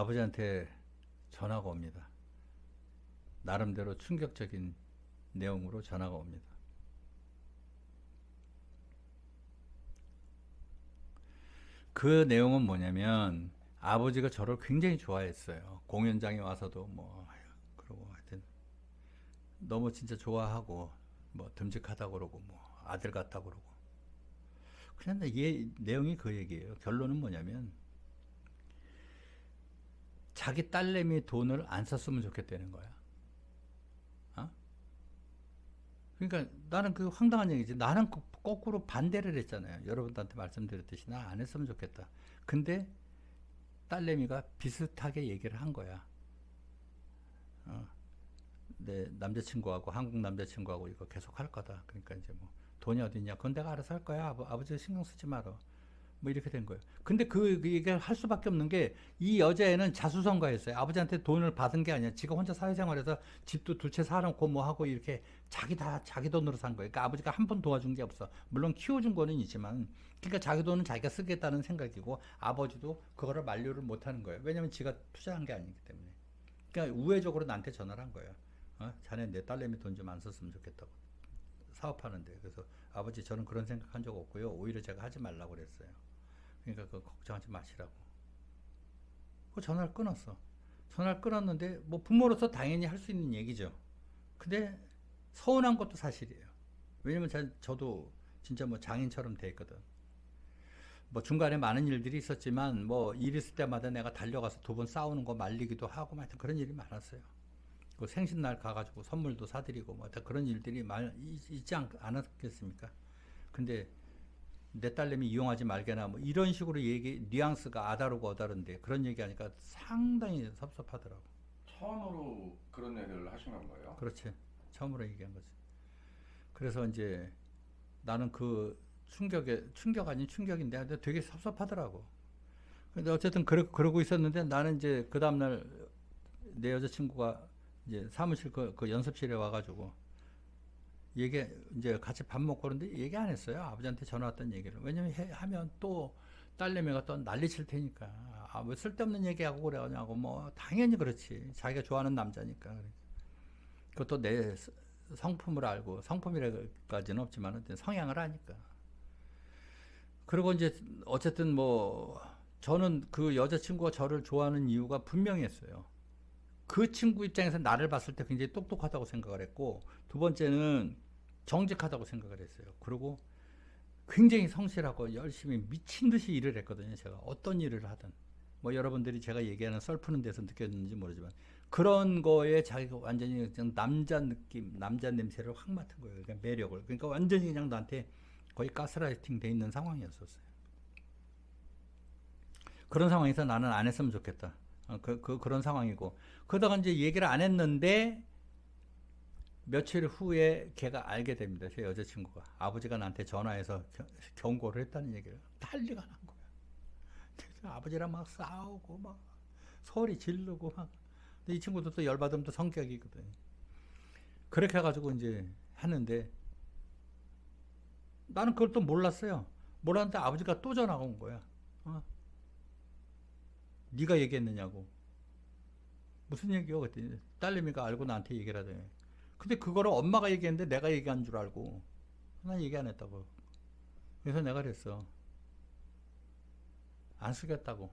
아버지한테 전화가 옵니다. 나름대로 충격적인 내용으로 전화가 옵니다. 그 내용은 뭐냐면 아버지가 저를 굉장히 좋아했어요. 공연장에 와서도 뭐 그러고 하여튼 너무 진짜 좋아하고 뭐 듬직하다 그러고 뭐 아들 같다 그러고. 그런데 이 내용이 그 얘기예요. 결론은 뭐냐면 자기 딸내미 돈을 안 썼으면 좋겠다는 거야. 어? 그러니까 나는 그 황당한 얘기지. 나는 거꾸로 반대를 했잖아요. 여러분들한테 말씀드렸듯이 나 안 했으면 좋겠다. 근데 딸내미가 비슷하게 얘기를 한 거야. 어, 내 남자친구하고 한국 남자친구하고 이거 계속 할 거다. 그러니까 이제 뭐 돈이 어디 있냐? 그건 내가 알아서 할 거야. 아버지 신경 쓰지 마라. 뭐 이렇게 된 거예요. 근데 그 얘기를 할 수밖에 없는 게 이 여자애는 자수성가했어요. 아버지한테 돈을 받은 게 아니야. 지가 혼자 사회생활에서 집도 두 채 사놓고 뭐 하고 이렇게 자기 돈으로 산 거예요. 그러니까 아버지가 한 번 도와준 게 없어. 물론 키워준 거는 있지만, 그러니까 자기 돈은 자기가 쓰겠다는 생각이고 아버지도 그거를 만류를 못 하는 거예요. 왜냐면 지가 투자한 게 아니기 때문에. 그러니까 우회적으로 나한테 전화를 한 거예요. 자네 내 딸내미 돈 좀 안 썼으면 좋겠다고. 사업하는데. 그래서 아버지 저는 그런 생각한 적 없고요. 오히려 제가 하지 말라고 그랬어요. 그러니까 그 걱정하지 마시라고. 그 전화를 끊었어. 전화를 끊었는데 뭐 부모로서 당연히 할 수 있는 얘기죠. 근데 서운한 것도 사실이에요. 왜냐면 저도 진짜 뭐 장인처럼 돼 있거든. 뭐 중간에 많은 일들이 있었지만 뭐 일 있을 때마다 내가 달려가서 두 번 싸우는 거 말리기도 하고 하여튼 그런 일이 많았어요. 그 생신날 가가지고 선물도 사드리고 뭐 그런 일들이 있지 않았겠습니까? 근데 내 딸내미 이용하지 말게나 뭐 이런 식으로 얘기 뉘앙스가 아다르고 어다른데 그런 얘기하니까 상당히 섭섭하더라고. 처음으로 그런 얘기를 하신 건가요? 그렇지. 처음으로 얘기한 거지. 그래서 이제 나는 그 충격 아닌 충격인데 되게 섭섭하더라고. 근데 어쨌든 그러고 있었는데 나는 이제 그 다음날 내 여자친구가 이제 사무실 그 연습실에 와가지고 얘기 이제 같이 밥 먹고 그런데 얘기 안 했어요. 아버지한테 전화 왔던 얘기를. 왜냐면 하면 또 딸내미가 또 난리 칠 테니까. 뭐 쓸데없는 얘기하고 그러냐고. 뭐 당연히 그렇지. 자기가 좋아하는 남자니까. 그것도 내 성품을 알고 성품이라까지는 없지만 성향을 아니까. 그리고 이제 어쨌든 뭐 저는 그 여자친구가 저를 좋아하는 이유가 분명했어요. 그 친구 입장에서 나를 봤을 때 굉장히 똑똑하다고 생각을 했고, 두 번째는 정직하다고 생각을 했어요. 그리고 굉장히 성실하고 열심히 미친 듯이 일을 했거든요. 제가 어떤 일을 하든. 뭐 여러분들이 제가 얘기하는 썰 푸는 데서 느꼈는지 모르지만 그런 거에 자기가 완전히 그냥 남자 느낌, 남자 냄새를 확 맡은 거예요. 그러니까 매력을. 그러니까 완전히 그냥 나한테 거의 가스라이팅 돼 있는 상황이었었어요. 그런 상황에서 나는 안 했으면 좋겠다. 그런 상황이고. 그러다가 이제 얘기를 안 했는데 며칠 후에 걔가 알게 됩니다. 제 여자친구가. 아버지가 나한테 전화해서 경고를 했다는 얘기를. 난리가 난 거야. 그래서 아버지랑 막 싸우고 막 소리 지르고 막. 근데 이 친구도 또 열받으면 또 성격이거든. 그렇게 해가지고 이제 하는데 나는 그걸 또 몰랐어요. 몰랐는데 아버지가 또 전화가 온 거야. 어? 네가 얘기했느냐고. 무슨 얘기요? 그랬더니 딸내미가 알고 나한테 얘기를 하더니. 근데 그거를 엄마가 얘기했는데 내가 얘기한 줄 알고 난 얘기 안 했다고. 그래서 내가 그랬어. 안 쓰겠다고.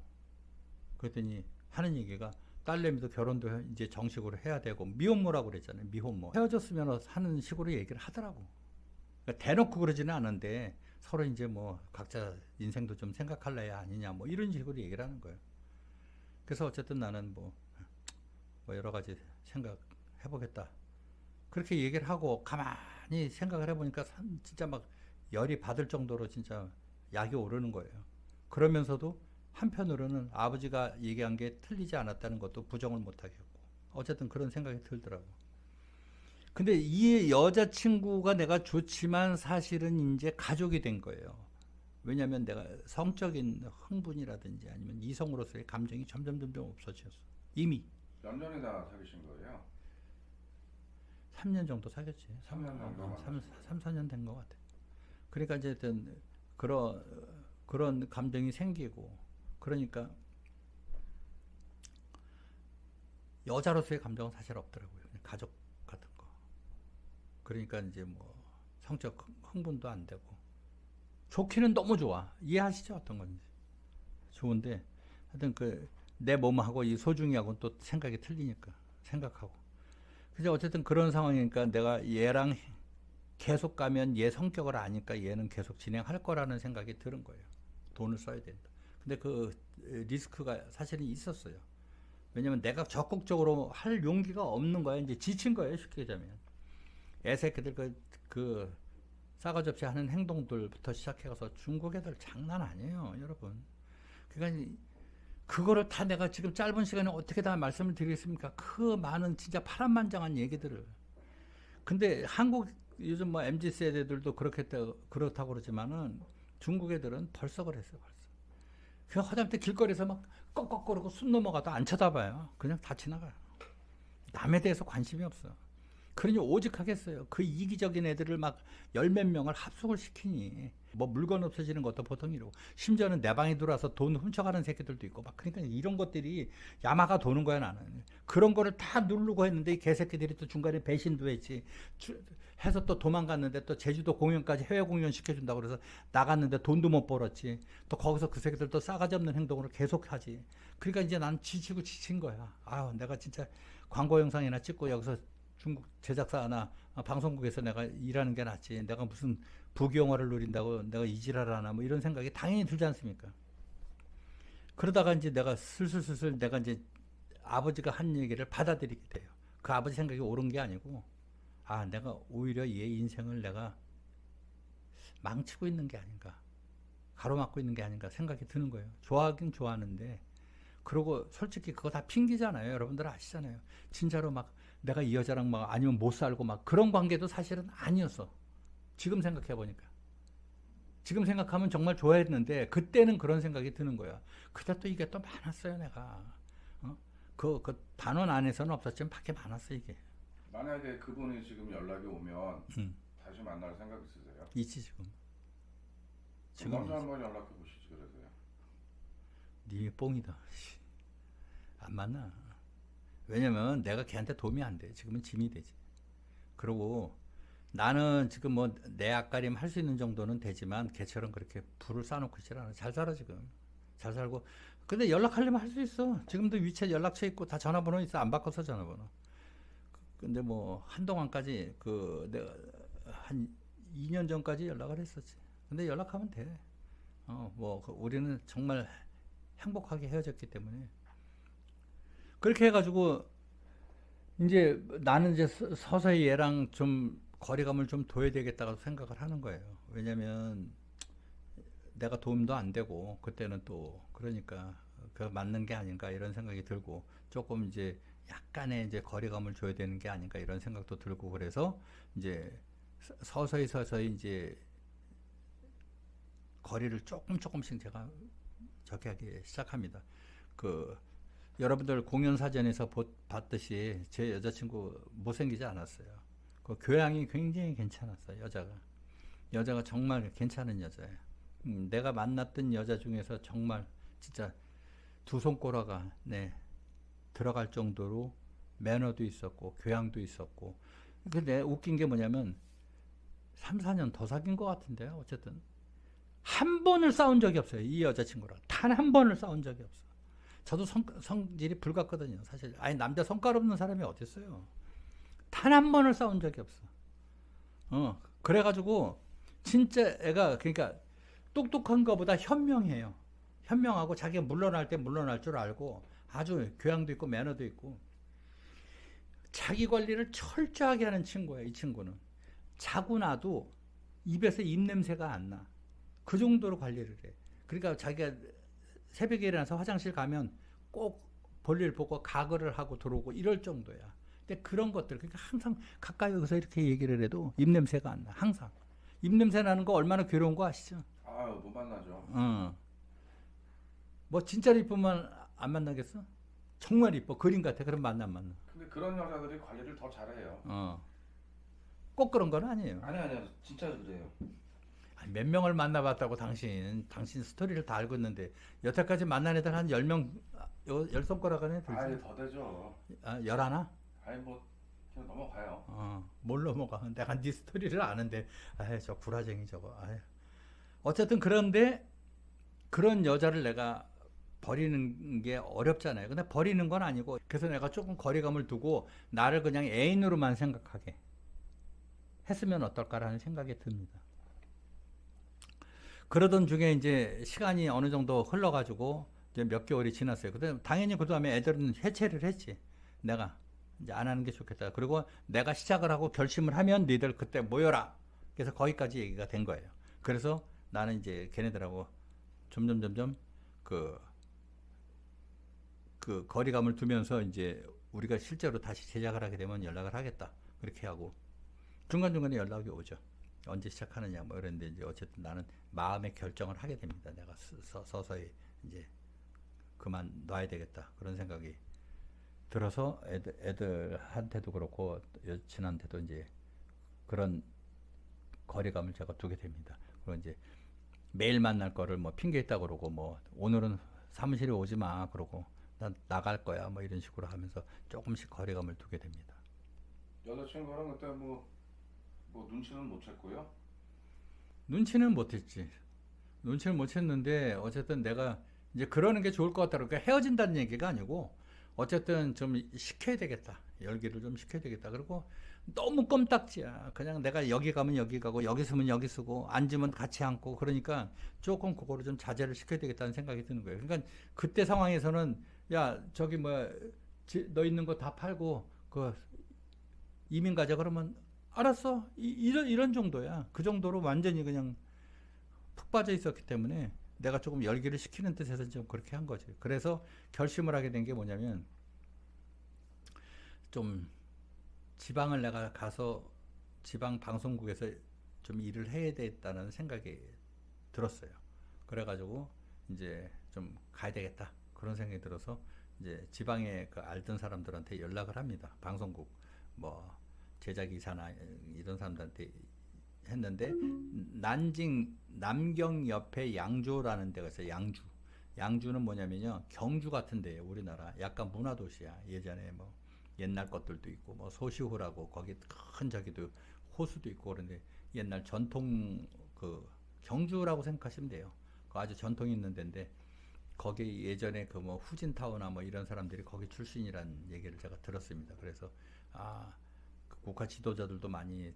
그랬더니 하는 얘기가 딸내미도 결혼도 이제 정식으로 해야 되고 미혼모라고 그랬잖아요. 미혼모. 헤어졌으면 하는 식으로 얘기를 하더라고. 그러니까 대놓고 그러지는 않은데 서로 이제 뭐 각자 인생도 좀 생각할래야 아니냐 뭐 이런 식으로 얘기를 하는 거예요. 그래서 어쨌든 나는 뭐 여러 가지 생각해보겠다. 그렇게 얘기를 하고 가만히 생각을 해보니까 진짜 막 열이 받을 정도로 진짜 약이 오르는 거예요. 그러면서도 한편으로는 아버지가 얘기한 게 틀리지 않았다는 것도 부정을 못하겠고 어쨌든 그런 생각이 들더라고. 근데 이 여자친구가 내가 좋지만 사실은 이제 가족이 된 거예요. 왜냐면 내가 성적인 흥분이라든지 아니면 이성으로서의 감정이 점점 없어졌어. 이미 몇 년이나 사귀신 거예요? 3년 정도 사귀었지. 3년 정도 만나신 거예요? 3, 4년 된 것 같아. 그러니까 이제 그런 감정이 생기고 그러니까 여자로서의 감정은 사실 없더라고요. 그냥 가족 같은 거. 그러니까 이제 뭐 성적 흥분도 안 되고 좋기는 너무 좋아. 이해하시죠? 어떤 건지. 좋은데 하여튼 그 내 몸하고 이 소중이하고는 또 생각이 틀리니까 생각하고. 그래서 어쨌든 그런 상황이니까 내가 얘랑 계속 가면 얘 성격을 아니까 얘는 계속 진행할 거라는 생각이 드는 거예요. 돈을 써야 된다. 근데 그 리스크가 사실은 있었어요. 왜냐면 내가 적극적으로 할 용기가 없는 거야. 이제 지친 거예요. 쉽게 얘기하면. 애새끼들 그 싸가지 없이 하는 행동들부터 시작해서 중국 애들 장난 아니에요. 여러분. 그러니까 그거를 다 내가 지금 짧은 시간에 어떻게 다 말씀을 드리겠습니까? 그 많은 진짜 파란만장한 얘기들을. 근데 한국 요즘 뭐 MZ 세대들도 그렇다고 그러지만은 중국 애들은 벌써 그랬어요. 벌써. 그냥 하다못해 길거리에서 막 꺽꺽거리고 숨 넘어가도 안 쳐다봐요. 그냥 다 지나가요. 남에 대해서 관심이 없어. 그러니 오직 하겠어요. 그 이기적인 애들을 막 열 몇 명을 합숙을 시키니 뭐 물건 없어지는 것도 보통 이러고 심지어는 내 방에 들어와서 돈 훔쳐가는 새끼들도 있고 막 그러니까 이런 것들이 야마가 도는 거야 나는. 그런 거를 다 누르고 했는데 이 개새끼들이 또 중간에 배신도 했지. 해서 또 도망갔는데 또 제주도 공연까지 해외 공연 시켜준다고 그래서 나갔는데 돈도 못 벌었지. 또 거기서 그 새끼들 또 싸가지 없는 행동을 계속하지. 그러니까 이제 난 지치고 지친 거야. 아유 내가 진짜 광고 영상이나 찍고 여기서 중국 제작사나 방송국에서 내가 일하는 게 낫지. 내가 무슨 부귀영화를 누린다고 내가 이지랄을 하나 뭐 이런 생각이 당연히 들지 않습니까? 그러다가 이제 내가 슬슬 내가 이제 아버지가 한 얘기를 받아들이게 돼요. 그 아버지 생각이 옳은 게 아니고 아 내가 오히려 얘 인생을 내가 망치고 있는 게 아닌가. 가로막고 있는 게 아닌가 생각이 드는 거예요. 좋아하긴 좋아하는데 그러고 솔직히 그거 다 핑계잖아요. 여러분들 아시잖아요. 진짜로 막 내가 이 여자랑 막 아니면 못 살고 막 그런 관계도 사실은 아니었어. 지금 생각해 보니까. 지금 생각하면 정말 좋아했는데 그때는 그런 생각이 드는 거야. 그때 또 이게 또 많았어요, 내가. 그 단원 안에서는 없었지만 밖에 많았어 이게. 만약에 그분이 지금 연락이 오면 다시 만날 생각 있으세요? 있지 지금. 먼저 한번 연락해 보시지 그러세요. 네 뽕이다. 안 만나. 왜냐면 내가 걔한테 도움이 안 돼. 지금은 짐이 되지. 그리고 나는 지금 뭐 내 앞가림 할 수 있는 정도는 되지만 걔처럼 그렇게 불을 쌓아놓고 있질 않아. 잘 살아 지금. 잘 살고. 근데 연락하려면 할 수 있어. 지금도 위챗 연락처 있고 다 전화번호 있어. 안 바꿔서 전화번호. 근데 뭐 한동안까지 그 내가 한 2년 전까지 연락을 했었지. 근데 연락하면 돼. 뭐 우리는 정말 행복하게 헤어졌기 때문에. 그렇게 해가지고 이제 나는 이제 서서히 얘랑 좀 거리감을 좀 둬야 되겠다고 생각을 하는 거예요. 왜냐면 내가 도움도 안 되고 그때는 또 그러니까 그 맞는 게 아닌가 이런 생각이 들고 조금 이제 약간의 이제 거리감을 줘야 되는 게 아닌가 이런 생각도 들고 그래서 이제 서서히 이제 거리를 조금씩 제가 저기 하기 시작합니다. 그 여러분들 공연 사전에서 봤듯이 제 여자친구 못생기지 않았어요. 그 교양이 굉장히 괜찮았어요. 여자가 정말 괜찮은 여자예요. 내가 만났던 여자 중에서 정말 진짜 두 손가락가 들어갈 정도로 매너도 있었고 교양도 있었고. 근데 웃긴 게 뭐냐면 3, 4년 더 사귄 것 같은데요. 어쨌든 한 번을 싸운 적이 없어요. 이 여자친구랑 단 한 번을 싸운 적이 없어. 저도 성질이 불같거든요. 사실 아니 남자 성깔 없는 사람이 어디 있어요. 단 한 번을 싸운 적이 없어. 그래가지고 진짜 애가 그러니까 똑똑한 것보다 현명해요. 현명하고 자기가 물러날 때 물러날 줄 알고 아주 교양도 있고 매너도 있고 자기 관리를 철저하게 하는 친구예요. 이 친구는 자고 나도 입에서 입냄새가 안 나. 그 정도로 관리를 해. 그러니까 자기가 새벽에 일어나서 화장실 가면 꼭 볼일 보고 가글을 하고 들어오고 이럴 정도야. 근데 그런 것들 그러니까 항상 가까이 여기서 이렇게 얘기를 해도 입냄새가 안 나. 항상 입냄새 나는 거 얼마나 괴로운 거 아시죠? 아유 못 만나죠. 뭐 진짜로 이쁘면 안 만나겠어? 정말 이뻐 그림 같아. 그럼 만나. 근데 그런 여자들이 관리를 더 잘해요. 꼭 그런 건 아니에요. 아니요 진짜 그래요. 아니, 몇 명을 만나봤다고 당신 스토리를 다 알고 있는데 여태까지 만난 애들 한 10명, 열 손가락 안에 들지? 아예 더 되죠. 아, 11? 아니 뭐 그냥 넘어가요. 뭘 넘어가. 내가 네 스토리를 아는데, 저 구라쟁이 저거. 어쨌든 그런데 그런 여자를 내가 버리는 게 어렵잖아요. 근데 버리는 건 아니고, 그래서 내가 조금 거리감을 두고 나를 그냥 애인으로만 생각하게 했으면 어떨까라는 생각이 듭니다. 그러던 중에 이제 시간이 어느 정도 흘러가지고 이제 몇 개월이 지났어요. 근데 당연히 그 다음에 애들은 해체를 했지. 내가 이제 안 하는 게 좋겠다. 그리고 내가 시작을 하고 결심을 하면 니들 그때 모여라. 그래서 거기까지 얘기가 된 거예요. 그래서 나는 이제 걔네들하고 점점 그 거리감을 두면서 이제 우리가 실제로 다시 제작을 하게 되면 연락을 하겠다. 그렇게 하고 중간중간에 연락이 오죠. 언제 시작하느냐 뭐 이랬는데 이제 어쨌든 나는 마음의 결정을 하게 됩니다. 내가 서서히 이제 그만 놔야 되겠다. 그런 생각이 들어서 애들한테도 그렇고 여친한테도 이제 그런 거리감을 제가 두게 됩니다. 그리고 이제 매일 만날 거를 뭐 핑계있다 그러고 뭐 오늘은 사무실에 오지 마 그러고 난 나갈 거야 뭐 이런 식으로 하면서 조금씩 거리감을 두게 됩니다. 여자친구랑 그때 뭐 눈치는 못 챘고요. 눈치는 못했지. 눈치를 못 챘는데 어쨌든 내가 이제 그러는 게 좋을 것 같다. 그러니까 헤어진다는 얘기가 아니고 어쨌든 좀 식혀야 되겠다. 열기를 좀 식혀야 되겠다. 그리고 너무 껌딱지야. 그냥 내가 여기 가면 여기 가고 여기 쓰면 여기 쓰고 앉으면 같이 앉고 그러니까 조금 그거를 좀 자제를 시켜야 되겠다는 생각이 드는 거예요. 그러니까 그때 상황에서는 야 저기 뭐 너 있는 거 다 팔고 그 이민 가자 그러면 알았어. 이런 정도야. 그 정도로 완전히 그냥 푹 빠져 있었기 때문에 내가 조금 열기를 식히는 뜻에서 좀 그렇게 한 거지. 그래서 결심을 하게 된 게 뭐냐면 좀 지방을 내가 가서 지방 방송국에서 좀 일을 해야 되겠다는 생각이 들었어요. 그래가지고 이제 좀 가야 되겠다 그런 생각이 들어서 이제 지방에 그 알던 사람들한테 연락을 합니다. 방송국 뭐 제작이사나 이런 사람들한테 했는데 난징 남경 옆에 양주라는 데가 있어요. 양주는 뭐냐면요 경주 같은 데예요. 우리나라 약간 문화도시야. 예전에 뭐 옛날 것들도 있고 뭐 소시호라고 거기 큰 저기도 호수도 있고 그런데 옛날 전통 그 경주라고 생각하시면 돼요. 그 아주 전통 있는 데인데 거기 예전에 그 뭐 후진타오나 뭐 이런 사람들이 거기 출신이라는 얘기를 제가 들었습니다. 그래서 그 국가 지도자들도 많이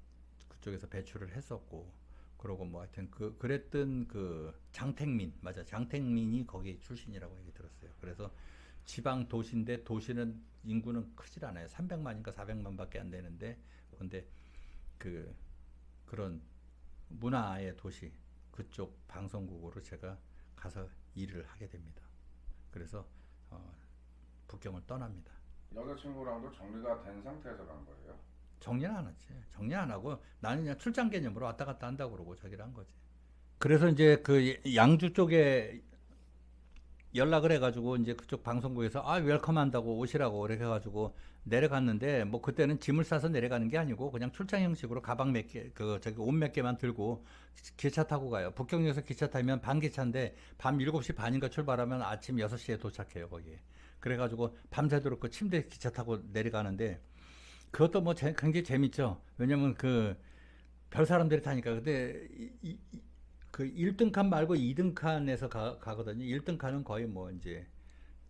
그쪽에서 배출을 했었고 그러고 뭐 하여튼 그랬던 그 장택민이 거기 출신이라고 얘기 들었어요. 그래서 지방 도시인데 도시는 인구는 크질 않아요. 300만인가 400만밖에 안 되는데 근데 그런 문화의 도시 그쪽 방송국으로 제가 가서 일을 하게 됩니다. 그래서 북경을 떠납니다. 여자친구랑도 정리가 된 상태에서 간 거예요? 정리는 안 했지. 정리 안 하고 나는 그냥 출장 개념으로 왔다 갔다 한다고 그러고 저기를 한 거지. 그래서 이제 그 양주 쪽에 연락을 해가지고 이제 그쪽 방송국에서 웰컴 한다고 오시라고 그렇게 해가지고 내려갔는데 뭐 그때는 짐을 싸서 내려가는 게 아니고 그냥 출장 형식으로 가방 몇 개, 저기 옷 몇 개만 들고 기차 타고 가요. 북경역에서 기차 타면 반기차인데 밤 7시 반인가 출발하면 아침 6시에 도착해요, 거기에. 그래가지고 밤새도록 그 침대 기차 타고 내려가는데 그것도 뭐 굉장히 재밌죠. 왜냐면 별 사람들이 타니까. 근데 그 1등 칸 말고 2등 칸에서 가거든요. 1등 칸은 거의 뭐 이제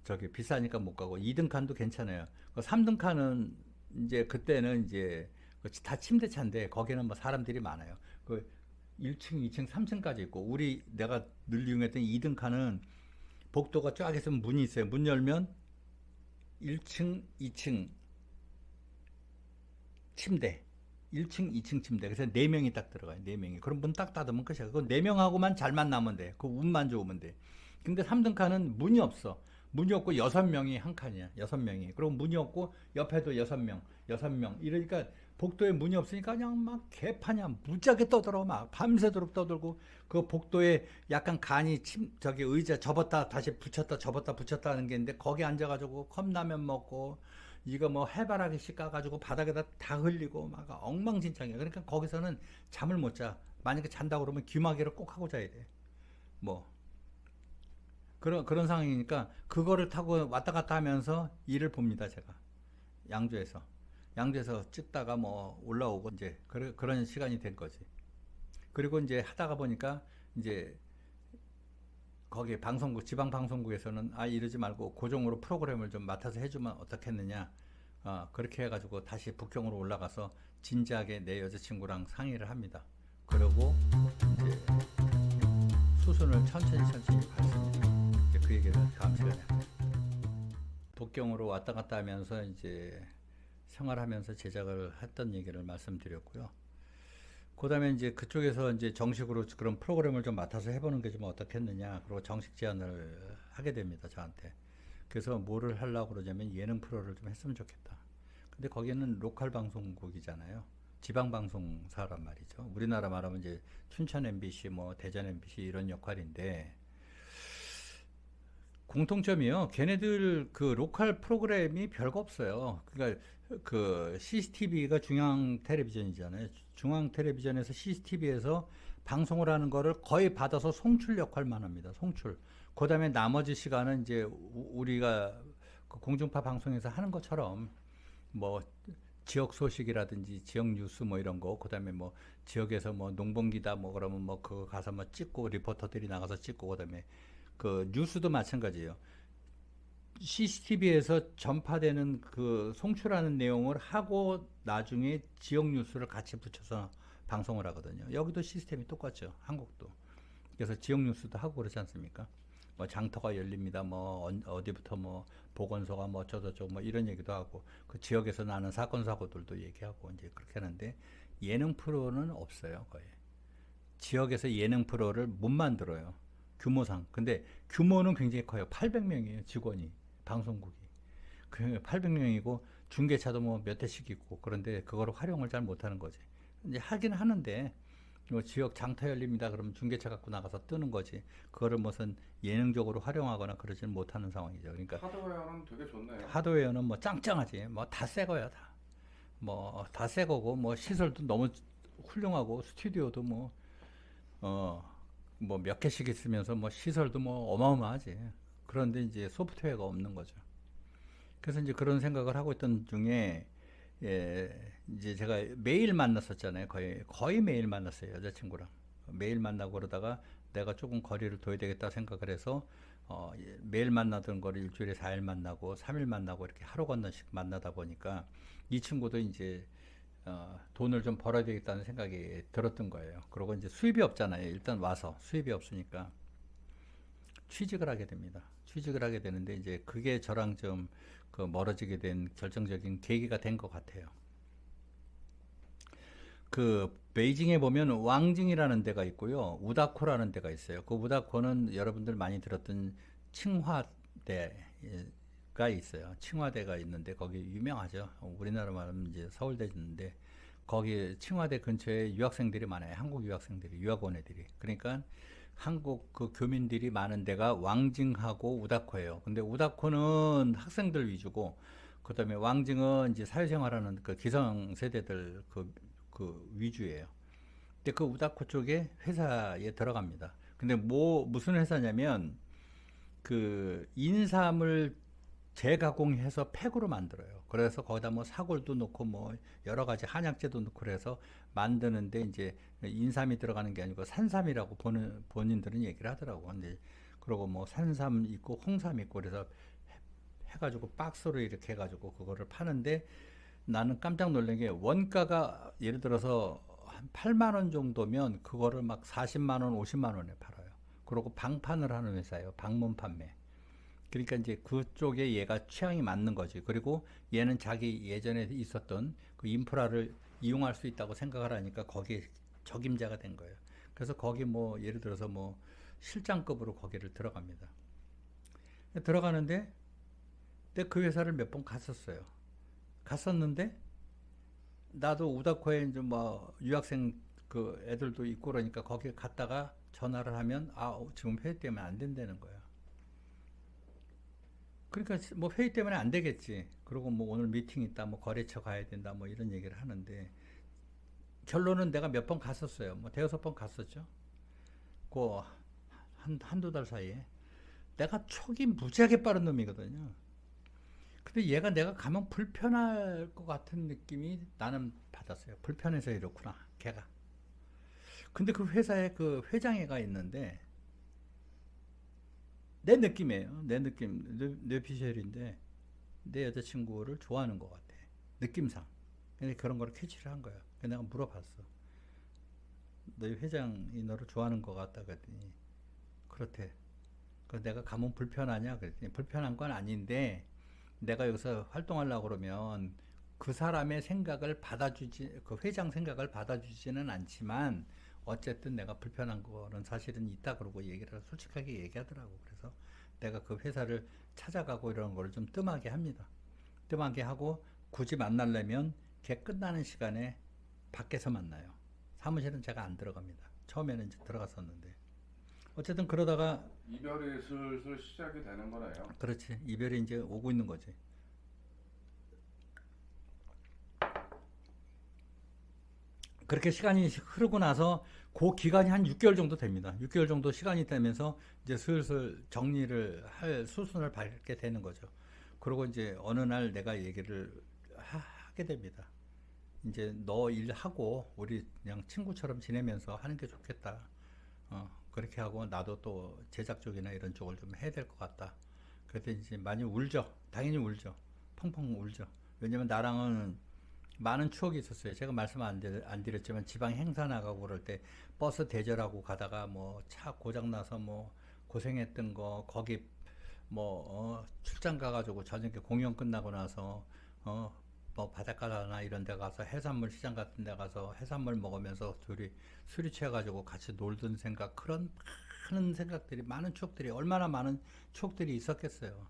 저기 비싸니까 못 가고 2등 칸도 괜찮아요. 3등 칸은 이제 그때는 이제 다 침대차인데 거기는 뭐 사람들이 많아요. 그 1층, 2층, 3층까지 있고 내가 늘 이용했던 2등 칸은 복도가 쫙 있으면 문이 있어요. 문 열면 1층, 2층 침대 1층, 2층 침대. 그래서 4명이 딱 들어가요. 4명이. 그럼 문 딱 닫으면 끝이야. 그 4명하고만 잘 만나면 돼. 그 운만 좋으면 돼. 근데 3등 칸은 문이 없어. 문이 없고 6명이 한 칸이야. 6명이. 그리고 문이 없고 옆에도 6명. 6명. 이러니까 복도에 문이 없으니까 그냥 막 개판이야. 무지하게 떠들어. 막 밤새도록 떠들고 그 복도에 약간 간이 저기 의자 접었다 다시 붙였다 접었다 붙였다 하는 게 있는데 거기 앉아가지고 컵라면 먹고 이거 뭐 해바라기씩 까가지고 바닥에다 다 흘리고 막 엉망진창이야. 그러니까 거기서는 잠을 못 자. 만약에 잔다 그러면 귀마개를 꼭 하고 자야 돼. 뭐 그런 상황이니까 그거를 타고 왔다 갔다 하면서 일을 봅니다, 제가. 양주에서. 양주에서 찍다가 뭐 올라오고 이제 그런 시간이 된 거지. 그리고 이제 하다가 보니까 이제 거기 방송국, 지방 방송국에서는 이러지 말고 고정으로 프로그램을 좀 맡아서 해주면 어떻겠느냐. 그렇게 해가지고 다시 북경으로 올라가서 진지하게 내 여자친구랑 상의를 합니다. 그리고 이제 수순을 천천히 밟습니다. 이제 그 얘기를 다음 시간에 합니다. 북경으로 왔다 갔다 하면서 이제 생활하면서 제작을 했던 얘기를 말씀드렸고요. 그 다음에 이제 그쪽에서 이제 정식으로 그런 프로그램을 좀 맡아서 해보는 게 좀 어떻겠느냐. 그리고 정식 제안을 하게 됩니다, 저한테. 그래서 뭐를 하려고 그러냐면 예능 프로를 좀 했으면 좋겠다. 근데 거기는 로컬 방송국이잖아요. 지방 방송사란 말이죠. 우리나라 말하면 이제 춘천 MBC, 뭐 대전 MBC 이런 역할인데, 공통점이요. 걔네들 그 로컬 프로그램이 별거 없어요. 그러니까 그 CCTV가 중앙 텔레비전이잖아요. 중앙 텔레비전에서 CCTV에서 방송을 하는 거를 거의 받아서 송출 역할만 합니다. 송출. 그다음에 나머지 시간은 이제 우리가 그 공중파 방송에서 하는 것처럼 뭐 지역 소식이라든지 지역 뉴스 뭐 이런 거, 그다음에 뭐 지역에서 뭐 농번기다 뭐 그러면 뭐 그거 가서 뭐 찍고 리포터들이 나가서 찍고, 그다음에 그 뉴스도 마찬가지예요. CCTV에서 전파되는 그 송출하는 내용을 하고 나중에 지역 뉴스를 같이 붙여서 방송을 하거든요. 여기도 시스템이 똑같죠. 한국도. 그래서 지역 뉴스도 하고 그러지 않습니까? 뭐 장터가 열립니다. 뭐 어디부터 뭐 보건소가 뭐 어쩌고저쩌고 뭐 이런 얘기도 하고, 그 지역에서 나는 사건 사고들도 얘기하고 이제 그렇게 하는데, 예능 프로는 없어요, 거의. 지역에서 예능 프로를 못 만들어요. 규모상. 근데 규모는 굉장히 커요. 800명이에요, 직원이. 방송국이. 그 800명이고 중계차도 뭐 몇 대씩 있고, 그런데 그거를 활용을 잘 못하는 거지. 이제 하긴 하는데 뭐 지역 장터 열립니다 그러면 중계차 갖고 나가서 뜨는 거지. 그거를 무슨 예능적으로 활용하거나 그러지는 못하는 상황이죠. 그러니까 하드웨어는 되게 좋네요. 하드웨어는 뭐 짱짱하지. 뭐 다 새 거야, 다. 뭐 다 새 거고, 뭐 시설도 너무 훌륭하고, 스튜디오도 뭐 몇 개씩 있으면서 뭐 시설도 뭐 어마어마하지. 그런데 이제 소프트웨어가 없는 거죠. 그래서 이제 그런 생각을 하고 있던 중에, 이제 제가 매일 만났었잖아요. 거의 매일 만났어요, 여자친구랑. 매일 만나고 그러다가 내가 조금 거리를 둬야 되겠다 생각을 해서, 매일 만나던 거를 일주일에 4일 만나고 3일 만나고 이렇게 하루 건너씩 만나다 보니까 이 친구도 이제 돈을 좀 벌어야 되겠다는 생각이 들었던 거예요. 그리고 이제 수입이 없잖아요. 일단 와서 수입이 없으니까 취직을 하게 됩니다. 취직을 하게 되는데, 이제 그게 저랑 좀 그 멀어지게 된 결정적인 계기가 된 것 같아요. 그 베이징에 보면 왕징이라는 데가 있고요, 우다코라는 데가 있어요. 그 우다코는 여러분들 많이 들었던 칭화대가 있어요. 칭화대가 있는데 거기 유명하죠. 우리나라 말하면 이제 서울대 있는데, 거기 칭화대 근처에 유학생들이 많아요. 한국 유학생들이, 유학원 애들이. 그러니까 한국 그 교민들이 많은 데가 왕징하고 우다코예요. 근데 우다코는 학생들 위주고, 그다음에 왕징은 이제 사회생활하는 그 기성 세대들 그 위주예요. 근데 그 우다코 쪽에 회사에 들어갑니다. 근데 무슨 회사냐면, 그 인삼을 재가공해서 팩으로 만들어요. 그래서 거기다 뭐 사골도 넣고 뭐 여러 가지 한약재도 넣고 그래서 만드는데, 이제 인삼이 들어가는 게 아니고 산삼이라고 본인들은 얘기를 하더라고. 근데 그리고 뭐 산삼 있고 홍삼 있고 그래서 해가지고 박스로 이렇게 해가지고 그거를 파는데, 나는 깜짝 놀란 게 원가가 예를 들어서 한 8만 원 정도면 그거를 막 40만 원, 50만 원에 팔아요. 그리고 방판을 하는 회사예요. 방문 판매. 그러니까 이제 그쪽에 얘가 취향이 맞는 거지. 그리고 얘는 자기 예전에 있었던 그 인프라를 이용할 수 있다고 생각을 하니까 거기에 적임자가 된 거예요. 그래서 거기 뭐 예를 들어서 뭐 실장급으로 거기를 들어갑니다. 들어가는데, 근데 그 회사를 몇 번 갔었는데 나도 우다코에 이제 뭐 유학생 그 애들도 있고 그러니까 거기 갔다가 전화를 하면 지금 회의 때문에 안 된다는 거야. 그러니까 뭐 회의 때문에 안 되겠지. 그리고 뭐 오늘 미팅 있다, 뭐 거래처 가야 된다, 뭐 이런 얘기를 하는데, 결론은 내가 몇 번 갔었어요. 뭐 대여섯 번 갔었죠. 그 한두 달 사이에. 내가 촉이 무지하게 빠른 놈이거든요. 근데 얘가 내가 가면 불편할 것 같은 느낌이 나는 받았어요. 불편해서 이렇구나, 걔가. 근데 그 회사에 그 회장애가 있는데, 내 느낌이에요. 내 느낌. 뇌피셜인데, 내 여자친구를 좋아하는 것 같아. 느낌상. 근데 그런 걸 캐치를 한 거야. 그래서 내가 물어봤어. 너희 회장이 너를 좋아하는 것 같다 그랬더니, 그렇대. 그 내가 가면 불편하냐 그랬더니, 불편한 건 아닌데, 내가 여기서 활동하려고 그러면 그 사람의 생각을 받아주지, 그 회장 생각을 받아주지는 않지만 어쨌든 내가 불편한 거는 사실은 있다 그러고 얘기를 솔직하게 얘기하더라고. 그래서 내가 그 회사를 찾아가고 이런 거를 좀 뜸하게 합니다. 뜸하게 하고 굳이 만나려면 걔 끝나는 시간에 밖에서 만나요. 사무실은 제가 안 들어갑니다. 처음에는 이제 들어갔었는데 어쨌든 그러다가 이별이 슬슬 시작이 되는 거네요. 그렇지, 이별이 이제 오고 있는 거지. 그렇게 시간이 흐르고 나서 그 기간이 한 6개월 정도 됩니다. 6개월 정도 시간이 되면서 이제 슬슬 정리를 할 수순을 밟게 되는 거죠. 그리고 이제 어느 날 내가 얘기를 하게 됩니다. 이제 너 일하고 우리 그냥 친구처럼 지내면서 하는 게 좋겠다. 그렇게 하고 나도 또 제작 쪽이나 이런 쪽을 좀 해야 될 것 같다. 그랬더니 이제 많이 울죠. 당연히 울죠. 펑펑 울죠. 왜냐면 나랑은 많은 추억이 있었어요. 제가 말씀 안 드렸지만 지방 행사 나가고 그럴 때 버스 대절하고 가다가 뭐 차 고장 나서 뭐 고생했던 거 거기 뭐 출장 가가지고 저녁에 공연 끝나고 나서 뭐 바닷가나 이런 데 가서 해산물 시장 같은 데 가서 해산물 먹으면서 둘이 술이 취해가지고 같이 놀던 생각, 그런 많은 생각들이, 많은 추억들이, 얼마나 많은 추억들이 있었겠어요.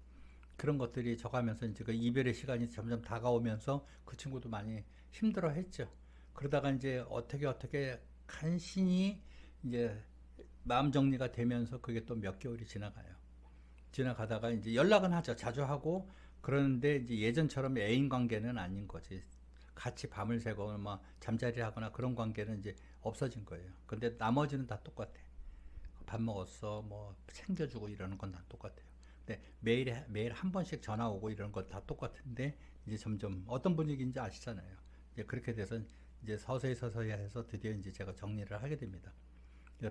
그런 것들이 져가면서 이제 그 이별의 시간이 점점 다가오면서 그 친구도 많이 힘들어 했죠. 그러다가 이제 어떻게 간신히 이제 마음 정리가 되면서 그게 또 몇 개월이 지나가요. 지나가다가 이제 연락은 하죠. 자주 하고. 그러는데 이제 예전처럼 애인 관계는 아닌 거지. 같이 밤을 새고 막 잠자리 하거나 그런 관계는 이제 없어진 거예요. 근데 나머지는 다 똑같아. 밥 먹었어, 뭐 챙겨주고 이러는 건 다 똑같아요. 근데 매일 한 번씩 전화 오고 이런 건 다 똑같은데 이제 점점 어떤 분위기인지 아시잖아요. 이제 그렇게 돼서 이제 서서히 해서 드디어 이제 제가 정리를 하게 됩니다.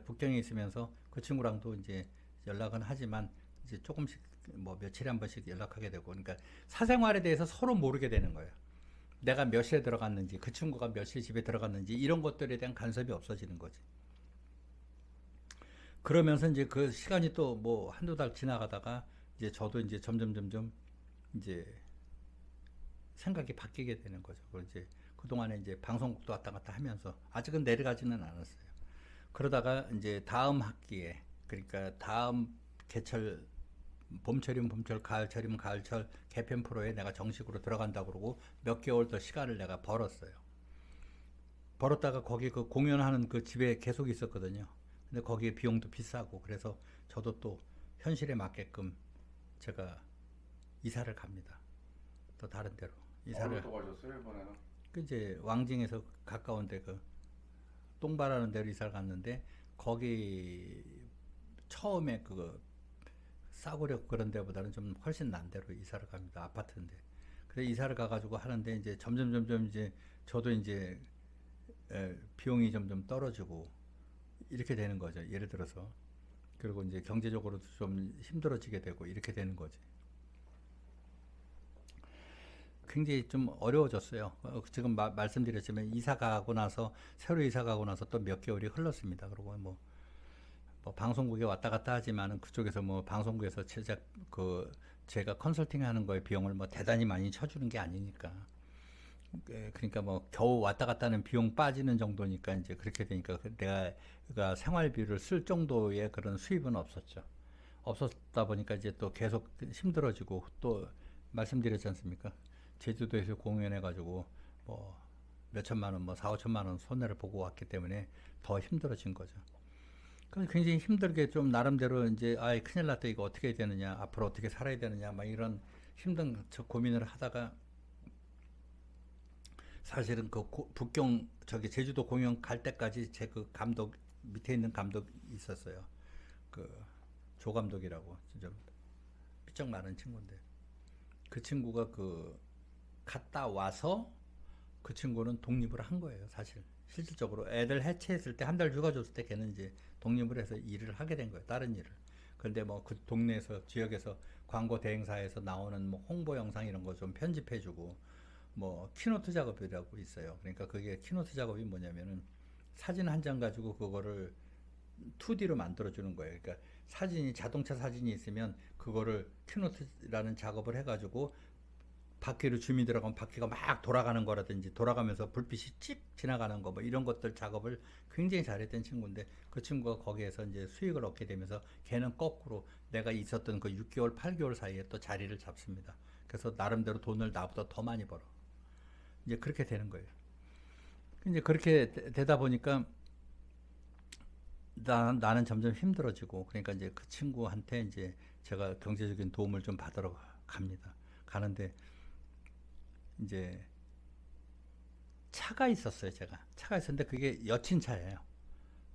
북경에 있으면서 그 친구랑도 이제 연락은 하지만 이제 조금씩 뭐 며칠에 한 번씩 연락하게 되고, 그러니까 사생활에 대해서 서로 모르게 되는 거예요. 내가 몇 시에 들어갔는지, 그 친구가 몇 시에 집에 들어갔는지 이런 것들에 대한 간섭이 없어지는 거지. 그러면서 이제 그 시간이 또 뭐 한두 달 지나가다가 이제 저도 이제 점점 이제 생각이 바뀌게 되는 거죠. 그리고 이제 그동안에 이제 방송국도 왔다 갔다 하면서 아직은 내려가지는 않았어요. 그러다가 이제 다음 학기에, 그러니까 다음 개철, 봄철이면 봄철, 가을철이면 가을철 개편 프로에 내가 정식으로 들어간다고 그러고 몇 개월 더 시간을 내가 벌었어요. 벌었다가 거기 그 공연하는 그 집에 계속 있었거든요. 근데 거기에 비용도 비싸고 그래서 저도 또 현실에 맞게끔 제가 이사를 갑니다. 또 다른 데로 이사를. 어디로 또 가셨어요 이번에는? 그 이제 왕징에서 가까운데 그 똥바라는 데로 이사를 갔는데 거기 처음에 그 싸구려 그런 데보다는 좀 훨씬 난 데로 이사를 갑니다. 아파트인데. 그래서 이사를 가가지고 하는데 이제 점점 이제 저도 이제 비용이 점점 떨어지고 이렇게 되는 거죠. 예를 들어서. 그리고 이제 경제적으로도 좀 힘들어지게 되고 이렇게 되는 거지. 굉장히 좀 어려워졌어요. 지금 말씀드렸지만 이사 가고 나서, 새로 이사 가고 나서 또 몇 개월이 흘렀습니다. 그리고 뭐 방송국에 왔다 갔다 하지만은 그쪽에서 뭐 방송국에서 제가 컨설팅 하는 거에 비용을 뭐 대단히 많이 쳐주는 게 아니니까. 그러니까 뭐 겨우 왔다 갔다 하는 비용 빠지는 정도니까 이제 그렇게 되니까 내가 생활비를 쓸 정도의 그런 수입은 없었죠. 없었다 보니까 이제 또 계속 힘들어지고, 또 말씀드렸지 않습니까? 제주도에서 공연해가지고 뭐 몇천만 원, 뭐 4, 5천만 원 손해를 보고 왔기 때문에 더 힘들어진 거죠. 그래서 굉장히 힘들게 좀 나름대로 이제 큰일 났다, 이거 어떻게 해야 되느냐, 앞으로 어떻게 살아야 되느냐 막 이런 힘든 고민을 하다가 사실은 그 북경 저기 제주도 공연 갈 때까지 제 그 감독 밑에 있는 감독이 있었어요. 그 조 감독이라고 진짜 삐쩍 마른 친구인데 그 친구가 그 갔다 와서 그 친구는 독립을 한 거예요, 사실. 실질적으로 애들 해체했을 때 한 달 휴가 줬을 때 걔는 이제 독립을 해서 일을 하게 된 거예요, 다른 일을. 근데 뭐 그 동네에서 지역에서 광고 대행사에서 나오는 뭐 홍보 영상 이런 거 좀 편집해주고 뭐 키노트 작업이라고 있어요. 그러니까 그게 키노트 작업이 뭐냐면은 사진 한 장 가지고 그거를 2D로 만들어주는 거예요. 그러니까 사진이 자동차 사진이 있으면 그거를 키노트라는 작업을 해가지고 바퀴로 줌이 들어가면 바퀴가 막 돌아가는 거라든지 돌아가면서 불빛이 찝 지나가는 거 뭐 이런 것들 작업을 굉장히 잘했던 친구인데 그 친구가 거기에서 이제 수익을 얻게 되면서 걔는 거꾸로 내가 있었던 그 6개월, 8개월 사이에 또 자리를 잡습니다. 그래서 나름대로 돈을 나보다 더 많이 벌어. 이제 그렇게 되는 거예요. 이제 그렇게 되다 보니까 나는 점점 힘들어지고 그러니까 이제 그 친구한테 이제 제가 경제적인 도움을 좀 받으러 갑니다. 가는데 이제 차가 있었어요, 제가. 차가 있었는데 그게 여친 차예요.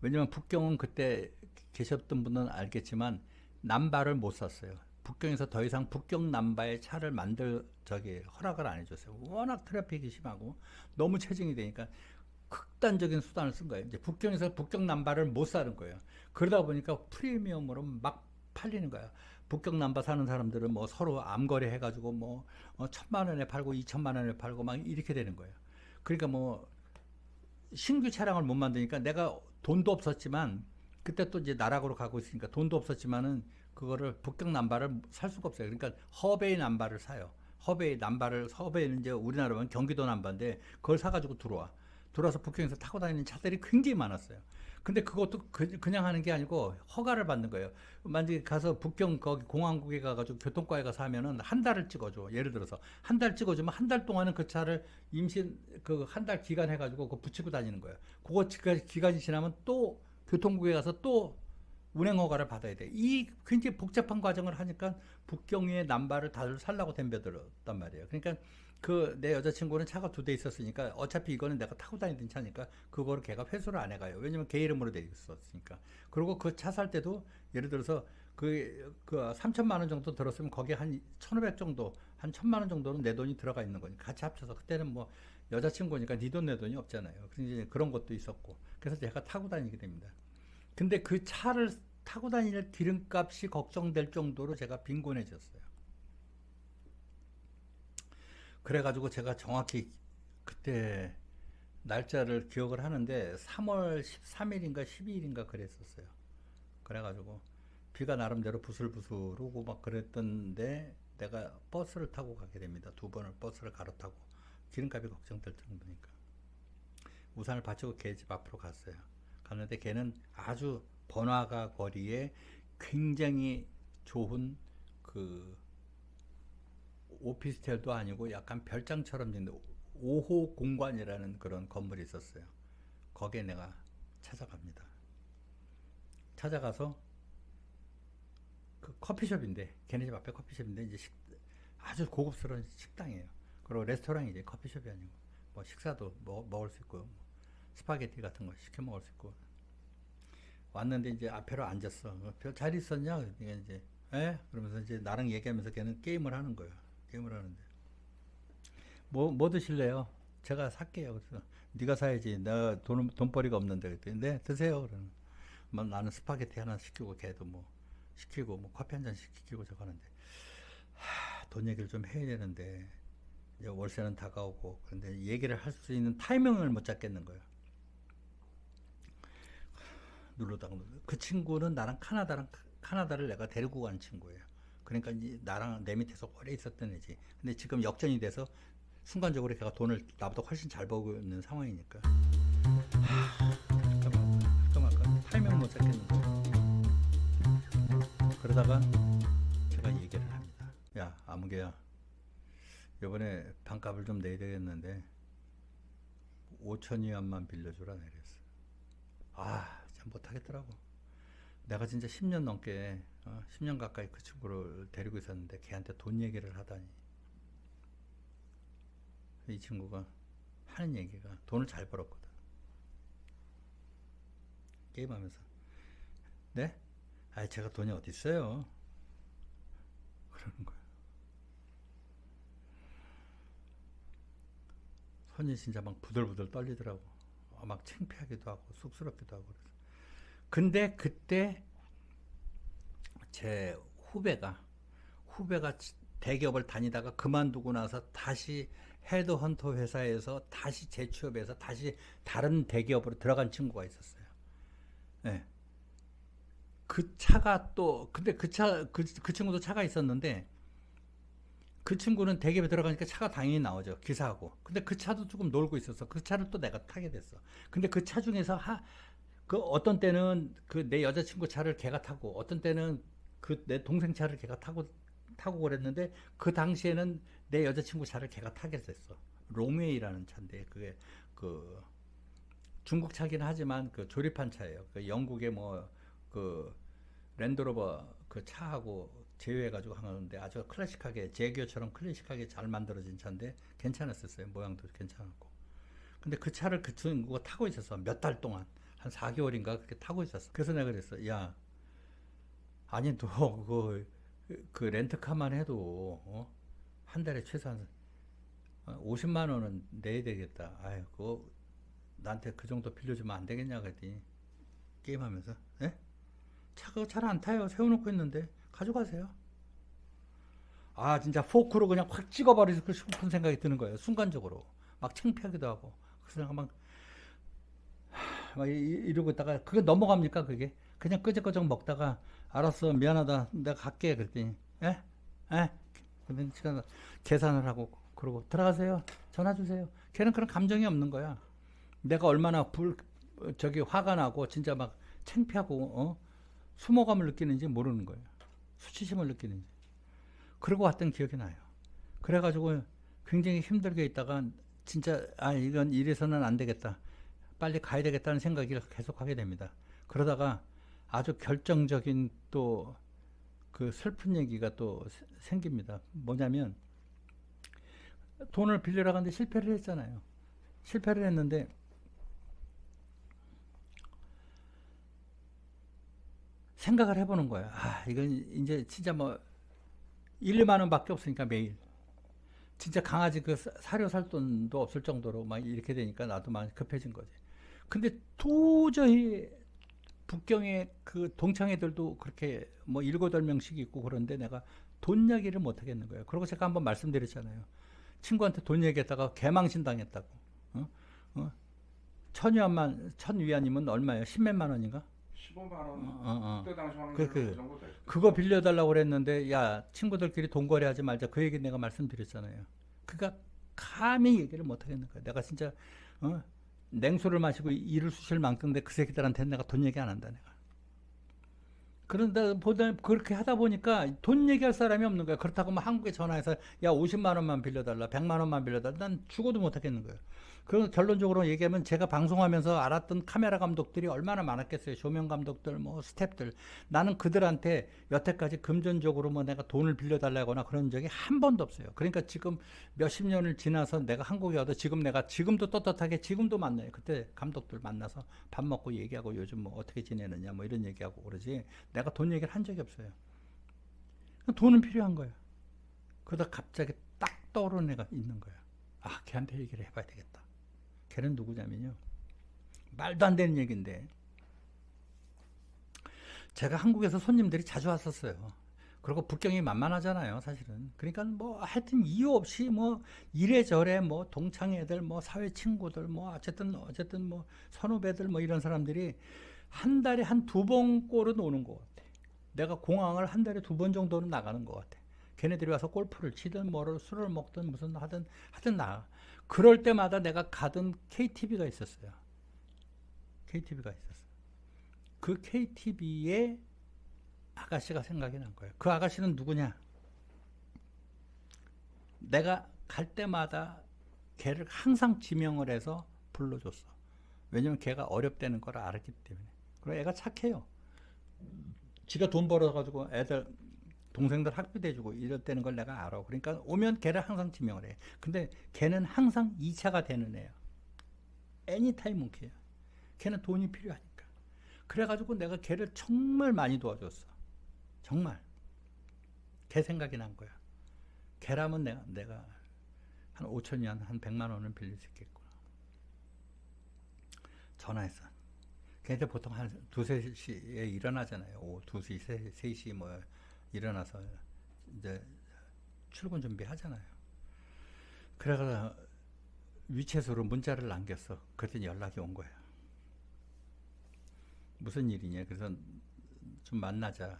왜냐면 북경은 그때 계셨던 분은 알겠지만 남바를 못 샀어요. 북경에서 더 이상 북경 남바의 차를 만들 저기 허락을 안 해줬어요. 워낙 트래픽이 심하고 너무 체증이 되니까 극단적인 수단을 쓴 거예요. 이제 북경에서 북경 남바를 못 사는 거예요. 그러다 보니까 프리미엄으로 막 팔리는 거예요. 북경 남바 사는 사람들은 뭐 서로 암거래 해가지고 뭐 1,000만 원에 팔고 2,000만 원에 팔고 막 이렇게 되는 거예요. 그러니까 뭐 신규 차량을 못 만드니까 내가 돈도 없었지만 그때 또 이제 나락으로 가고 있으니까 돈도 없었지만은 그거를 북경 남바를 살 수가 없어요. 그러니까 허베이 남바를 사요. 허베이 남바를 허베이는 이제 우리나라로 면 경기도 남바인데 그걸 사가지고 들어와서 북경에서 타고 다니는 차들이 굉장히 많았어요. 근데 그것도 그냥 하는 게 아니고 허가를 받는 거예요. 만약에 가서 북경 거기 공항국에 가가지고 교통과에 가서 하면은 한 달을 찍어줘. 예를 들어서 한 달 찍어주면 한 달 동안은 그 차를 임신 그 한 달 기간 해가지고 그거 붙이고 다니는 거예요. 그거 기간이 지나면 또 교통국에 가서 또 운행 허가를 받아야 돼. 이 굉장히 복잡한 과정을 하니까 북경의 남바를 다들 살라고 덤벼들었단 말이에요. 그러니까 그 내 여자친구는 차가 2대 있었으니까 어차피 이거는 내가 타고 다니던 차니까 그거를 걔가 회수를 안 해가요. 왜냐면 걔 이름으로 돼 있었으니까. 그리고 그 차 살 때도 예를 들어서 그 3천만 원 정도 들었으면 거기에 한 1,500 정도, 한 1,000만 원 정도는 내 돈이 들어가 있는 거니까 같이 합쳐서 그때는 뭐 여자친구니까 네 돈 내 돈이 없잖아요. 그래서 이제 그런 것도 있었고. 그래서 제가 타고 다니게 됩니다. 근데 그 차를 타고 다니는 기름값이 걱정될 정도로 제가 빈곤해졌어요. 그래가지고 제가 정확히 그때 날짜를 기억을 하는데 3월 13일인가 12일인가 그랬었어요. 그래가지고 비가 나름대로 부슬부슬 오고 막 그랬던데 내가 버스를 타고 가게 됩니다. 2번을 버스를 갈아타고 기름값이 걱정될 정도니까 우산을 받치고 걔 집 앞으로 갔어요. 갔는데 걔는 아주 번화가 거리에 굉장히 좋은 그 오피스텔도 아니고 약간 별장처럼 있는 5호 공관이라는 그런 건물이 있었어요. 거기에 내가 찾아갑니다. 찾아가서 그 커피숍인데 걔네 집 앞에 커피숍인데 이제 아주 고급스러운 식당이에요. 그리고 레스토랑이지 커피숍이 아니고 뭐 식사도 먹을 수 있고 뭐 스파게티 같은 거 시켜 먹을 수 있고 왔는데 이제 앞에로 앉았어. 잘 있었냐? 그러니까 이제 그러면서 이제 나랑 얘기하면서 걔는 게임을 하는 거예요. 게임을 하는데 뭐 드실래요? 제가 살게요. 그래서 네가 사야지. 내가 돈벌이가 없는데 그랬더니 네 드세요. 그러는. 뭐 나는 스파게티 하나 시키고 걔도 뭐 시키고 뭐 커피 한 잔씩 시키고 저거 하는데 돈 얘기를 좀 해야 되는데 이제 월세는 다가오고 그런데 얘기를 할 수 있는 타이밍을 못 잡겠는 거예요. 누르다가 그 친구는 나랑 카나다를 내가 데리고 간 친구예요. 그러니까 이제 나랑 내 밑에서 오래 있었던 애지. 근데 지금 역전이 돼서 순간적으로 걔가 돈을 나보다 훨씬 잘 벌고 있는 상황이니까. 잠깐만 타이밍 못 잡겠는 거예요. 그러다가 제가 얘기를 합니다. 야 아무개야, 이번에 반값을 좀 내야 되겠는데 5천 위안만 빌려주라 내렸어. 참 못하겠더라고. 내가 진짜 10년 넘게 10년 가까이 그 친구를 데리고 있었는데 걔한테 돈 얘기를 하다니. 이 친구가 하는 얘기가 돈을 잘 벌었거든. 게임하면서. 네? 아, 제가 돈이 어디 있어요? 그러는 거야. 손이 진짜 막 부들부들 떨리더라고. 막 창피하기도 하고 쑥스럽기도 하고 그래서. 근데 그때 제 후배가 대기업을 다니다가 그만두고 나서 다시 헤드헌터 회사에서 다시 재취업해서 다시 다른 대기업으로 들어간 친구가 있었어요. 네. 그 차가 또 근데 그 친구도 차가 있었는데 그 친구는 대기업에 들어가니까 차가 당연히 나오죠. 기사하고. 근데 그 차도 조금 놀고 있었어. 그 차를 또 내가 타게 됐어. 근데 그 차 중에서 그 어떤 때는 그 내 여자친구 차를 걔가 타고 어떤 때는 그 내 동생 차를 걔가 타고 그랬는데 그 당시에는 내 여자친구 차를 걔가 타게 됐어. 롱웨이라는 차인데 그게 그 중국 차긴 하지만 그 조립한 차예요. 그 영국의 뭐 그 랜드로버 그 차하고 제휴해가지고 하는데 아주 클래식하게 제규어처럼 클래식하게 잘 만들어진 차인데 괜찮았었어요. 모양도 괜찮았고. 근데 그 차를 그 친구가 타고 있었어. 몇 달 동안 한 4개월인가 그렇게 타고 있었어. 그래서 내가 그랬어. 야, 아니 너 그 렌트카만 해도 한 달에 최소한 50만 원은 내야 되겠다. 아유, 그거 나한테 그 정도 빌려주면 안 되겠냐 그랬더니 게임하면서 예? 차가 잘 안 타요. 세워놓고 있는데 가져가세요. 아 진짜 포크로 그냥 확 찍어버리고 싶은 생각이 드는 거예요. 순간적으로 막 창피하기도 하고 그래서 내가 막 이러고 있다가 그게 넘어갑니까 그게 그냥 끄적끄적 먹다가 알았어 미안하다 내가 갈게 그랬더니 에? 에? 그러면 시간 계산을 하고 그러고 들어가세요 전화 주세요. 걔는 그런 감정이 없는 거야. 내가 얼마나 화가 나고 진짜 막 창피하고 수모감을 느끼는지 모르는 거예요. 수치심을 느끼는지. 그러고 왔던 기억이 나요. 그래가지고 굉장히 힘들게 있다가 진짜 이건 이래서는 안 되겠다. 빨리 가야 되겠다는 생각을 계속 하게 됩니다. 그러다가 아주 결정적인 또 그 슬픈 얘기가 또 생깁니다. 뭐냐면 돈을 빌려라 하는데 실패를 했잖아요. 실패를 했는데 생각을 해보는 거예요. 이건 이제 진짜 뭐 1, 2만 원밖에 없으니까 매일 진짜 강아지 그 사료 살 돈도 없을 정도로 막 이렇게 되니까 나도 많이 급해진 거지. 근데 도저히 북경에 그 동창 애들도 그렇게 뭐 7, 8명씩 있고 그런데 내가 돈 이야기를 못 하겠는 거예요. 그리고 제가 한번 말씀드렸잖아요. 친구한테 돈 얘기했다가 개망신 당했다고. 천위안이면 얼마예요? 10몇만 원인가? 15만 원. 그때 당시 환율 그 정도 됐죠. 그거 빌려달라고 그랬는데 야 친구들끼리 돈거래하지 말자 그 얘기 내가 말씀드렸잖아요. 그러니까 감히 얘기를 못 하겠는 거야. 내가 진짜 냉수를 마시고 이를 쑤실 만큼인데 그 새끼들한테 내가 돈 얘기 안 한다 내가. 그런데 그렇게 하다 보니까 돈 얘기할 사람이 없는 거야. 그렇다고 뭐 한국에 전화해서 야 50만 원만 빌려달라 100만 원만 빌려달라 난 죽어도 못 하겠는 거예요. 그래서 결론적으로 얘기하면 제가 방송하면서 알았던 카메라 감독들이 얼마나 많았겠어요. 조명 감독들 뭐 스태프들. 나는 그들한테 여태까지 금전적으로 뭐 내가 돈을 빌려달라거나 그런 적이 한 번도 없어요. 그러니까 지금 몇십 년을 지나서 내가 한국에 와도 지금도 떳떳하게 지금도 만나요. 그때 감독들 만나서 밥 먹고 얘기하고 요즘 뭐 어떻게 지내느냐 뭐 이런 얘기하고 그러지 내가 돈 얘기를 한 적이 없어요. 돈은 필요한 거야. 그러다 갑자기 딱 떠오르는 애가 있는 거야. 걔한테 얘기를 해봐야 되겠다. 걔는 누구냐면요. 말도 안 되는 얘기인데 제가 한국에서 손님들이 자주 왔었어요. 그리고 북경이 만만하잖아요, 사실은. 그러니까 뭐 하여튼 이유 없이 뭐 이래저래 뭐 동창 애들, 뭐 사회 친구들, 뭐 어쨌든 뭐 선후배들 뭐 이런 사람들이 한 달에 한 2번 꼴은 오는 것 같아. 내가 공항을 한 달에 2번 정도는 나가는 것 같아. 걔네들이 와서 골프를 치든 뭐를 술을 먹든 무슨 하든 나. 그럴 때마다 내가 가던 KTV가 있었어요. KTV가 있었어. 그 KTV에 아가씨가 생각이 난 거예요. 그 아가씨는 누구냐? 내가 갈 때마다 걔를 항상 지명을 해서 불러줬어. 왜냐면 걔가 어렵다는 걸 알았기 때문에. 그리고 애가 착해요. 지가 돈 벌어가지고 애들 동생들 학비도 해주고 이랬다는 걸 내가 알아. 그러니까 오면 걔를 항상 지명을 해. 근데 걔는 항상 2차가 되는 애야. 애니타임 뭉키야. 걔는 돈이 필요하니까. 그래가지고 내가 걔를 정말 많이 도와줬어. 정말. 걔 생각이 난 거야. 걔라면 내가 한 5천이 한 100만 원은 빌릴 수 있겠구나. 전화했어. 걔한테 보통 한 2, 3시에 일어나잖아요. 오후 2시, 3시 뭐 일어나서 이제 출근 준비하잖아요. 그래서 위챗으로 문자를 남겼어. 그랬더니 연락이 온 거야. 무슨 일이냐. 그래서 좀 만나자.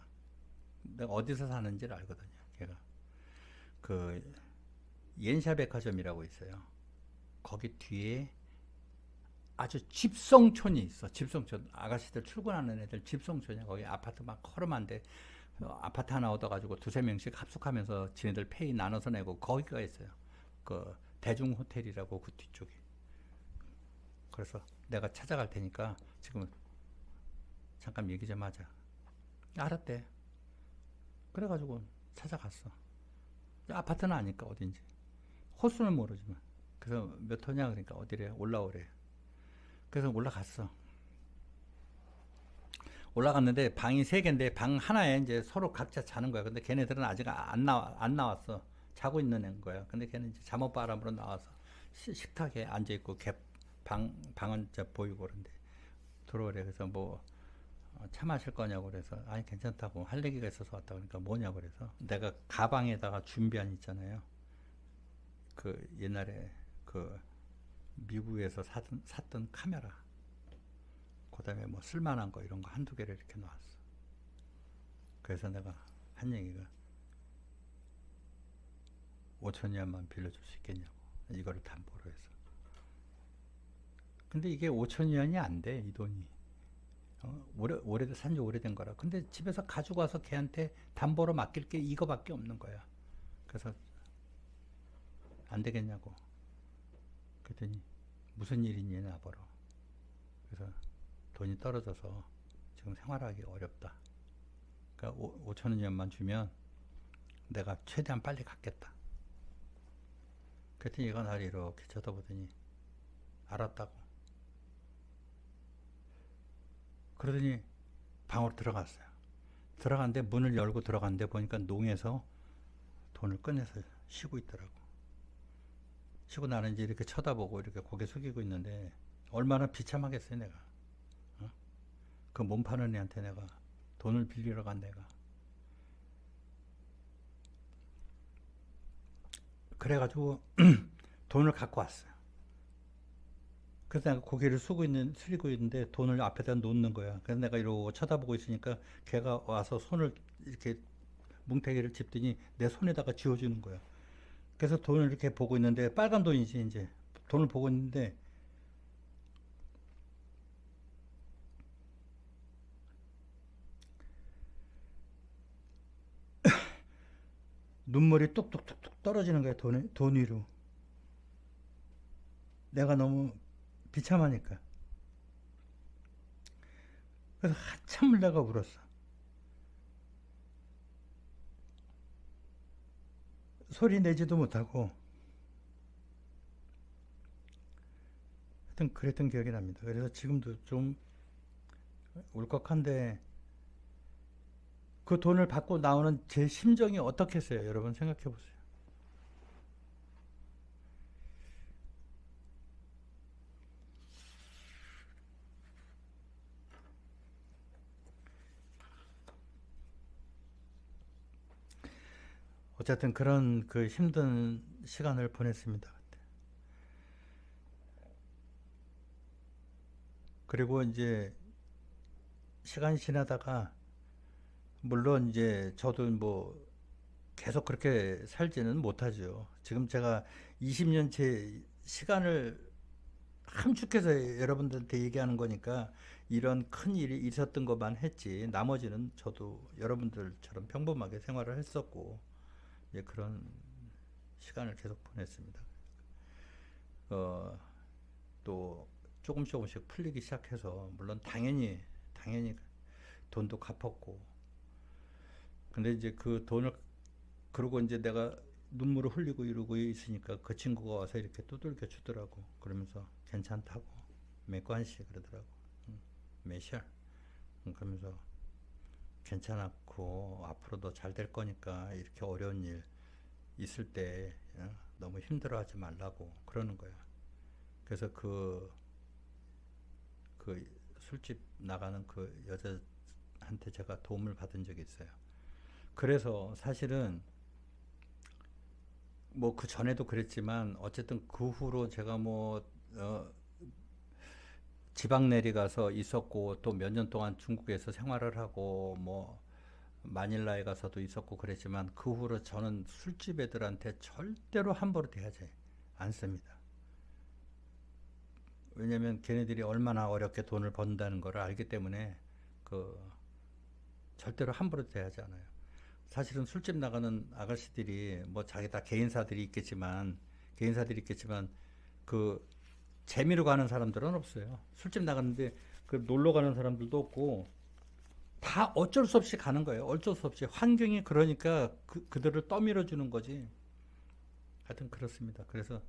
내가 어디서 사는지를 알거든요. 걔가 그 옌샤 백화점이라고 있어요. 거기 뒤에 아주 집성촌이 있어. 집성촌. 아가씨들 출근하는 애들 집성촌이야. 거기 아파트 막 허름한데 아파트 하나 얻어가지고 2, 3명씩 합숙하면서 지네들 페이 나눠서 내고 거기가 있어요. 그 대중 호텔이라고 그 뒤쪽에. 그래서 내가 찾아갈 테니까 지금 잠깐 얘기 좀 하자. 알았대. 그래가지고 찾아갔어. 아파트는 아니까 어딘지. 호수는 모르지만. 그래서 몇 호냐 그러니까 어디래 올라오래. 그래서 올라갔어. 올라갔는데 방이 3개인데 방 하나에 이제 서로 각자 자는 거야. 근데 걔네들은 아직 안 나왔어. 자고 있는 거야. 근데 걔는 이제 잠옷바람으로 나와서 식탁에 앉아있고 방은 이제 보이고 그런데 들어오래. 그래서 뭐 차 마실 거냐고 그래서 아니 괜찮다고 할 얘기가 있어서 왔다 그러니까 뭐냐고 그래서 내가 가방에다가 준비한 있잖아요. 그 옛날에 그 미국에서 샀던 카메라. 그 다음에 뭐 쓸만한 거 이런 거 한두 개를 이렇게 놨어. 그래서 내가 한 얘기가 5천년만 빌려줄 수 있겠냐고. 이거를 담보로 해서. 근데 이게 5천년이 안 돼, 이 돈이. 산지 오래된 거라. 근데 집에서 가지고 와서 걔한테 담보로 맡길 게 이거밖에 없는 거야. 그래서 안 되겠냐고. 그랬더니 무슨 일이니 나보러. 그래서 돈이 떨어져서 지금 생활하기 어렵다. 그러니까 5천 원만 주면 내가 최대한 빨리 갚겠다. 그랬더니 얘가 나를 이렇게 쳐다보더니 알았다고. 그러더니 방으로 들어갔어요. 들어갔는데 문을 열고 들어갔는데 보니까 농에서 돈을 꺼내서 쉬고 있더라고. 쉬고 나는 이제 이렇게 쳐다보고 이렇게 고개 숙이고 있는데 얼마나 비참하겠어요 내가. 그 몸 파는 애한테 내가 돈을 빌리러 간 내가. 그래가지고 돈을 갖고 왔어요. 그래서 내가 고개를 숙이고 있는데 돈을 앞에다 놓는 거야. 그래서 내가 이러고 쳐다보고 있으니까 걔가 와서 손을 이렇게 뭉태기를 짚더니 내 손에다가 쥐어주는 거야. 그래서 돈을 이렇게 보고 있는데 빨간 돈이지 이제. 돈을 보고 있는데 눈물이 뚝뚝뚝뚝 떨어지는 거야. 돈 위로. 내가 너무 비참하니까. 그래서 한참을 내가 울었어. 소리 내지도 못하고. 하여튼 그랬던 기억이 납니다. 그래서 지금도 좀 울컥한데 그 돈을 받고 나오는 제 심정이 어떻겠어요? 여러분 생각해 보세요. 어쨌든 그런 그 힘든 시간을 보냈습니다. 그리고 이제 시간이 지나다가 물론 이제 저도 뭐 계속 그렇게 살지는 못하죠. 지금 제가 20년째 시간을 함축해서 여러분들한테 얘기하는 거니까 이런 큰 일이 있었던 것만 했지 나머지는 저도 여러분들처럼 평범하게 생활을 했었고 이제 그런 시간을 계속 보냈습니다. 또 조금씩 풀리기 시작해서 물론 당연히 돈도 갚았고 근데 이제 그 돈을 그러고 이제 내가 눈물을 흘리고 이러고 있으니까 그 친구가 와서 이렇게 두들겨 주더라고. 그러면서 괜찮다고 메관시 그러더라고. 메셜. 그러면서 괜찮았고 앞으로도 잘 될 거니까 이렇게 어려운 일 있을 때 너무 힘들어하지 말라고 그러는 거야. 그래서 그 술집 나가는 그 여자한테 제가 도움을 받은 적이 있어요. 그래서 사실은 뭐 그 전에도 그랬지만 어쨌든 그 후로 제가 뭐 지방 내려가서 있었고 또 몇 년 동안 중국에서 생활을 하고 뭐 마닐라에 가서도 있었고 그랬지만 그 후로 저는 술집 애들한테 절대로 함부로 대하지 않습니다. 왜냐면 걔네들이 얼마나 어렵게 돈을 번다는 걸 알기 때문에 그 절대로 함부로 대하지 않아요. 사실은 술집 나가는 아가씨들이 뭐 자기 다 개인사들이 있겠지만 그 재미로 가는 사람들은 없어요. 술집 나가는데 그 놀러 가는 사람들도 없고 다 어쩔 수 없이 가는 거예요. 어쩔 수 없이 환경이 그러니까 그들을 떠밀어 주는 거지. 하여튼 그렇습니다. 그래서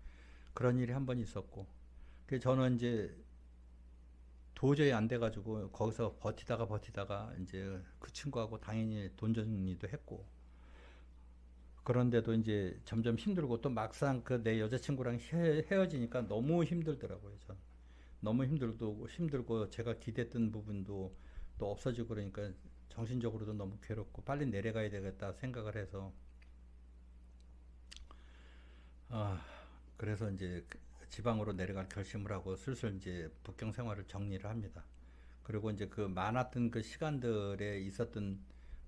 그런 일이 한 번 있었고 그래서 저는 이제 도저히 안 돼가지고 거기서 버티다가 이제 그 친구하고 당연히 돈 정리도 했고 그런데도 이제 점점 힘들고 또 막상 그 내 여자친구랑 헤어지니까 너무 힘들더라고요. 전 너무 힘들고 제가 기댔던 부분도 또 없어지고 그러니까 정신적으로도 너무 괴롭고 빨리 내려가야 되겠다 생각을 해서 그래서 이제 지방으로 내려갈 결심을 하고 슬슬 이제 북경 생활을 정리를 합니다. 그리고 이제 그 많았던 그 시간들에 있었던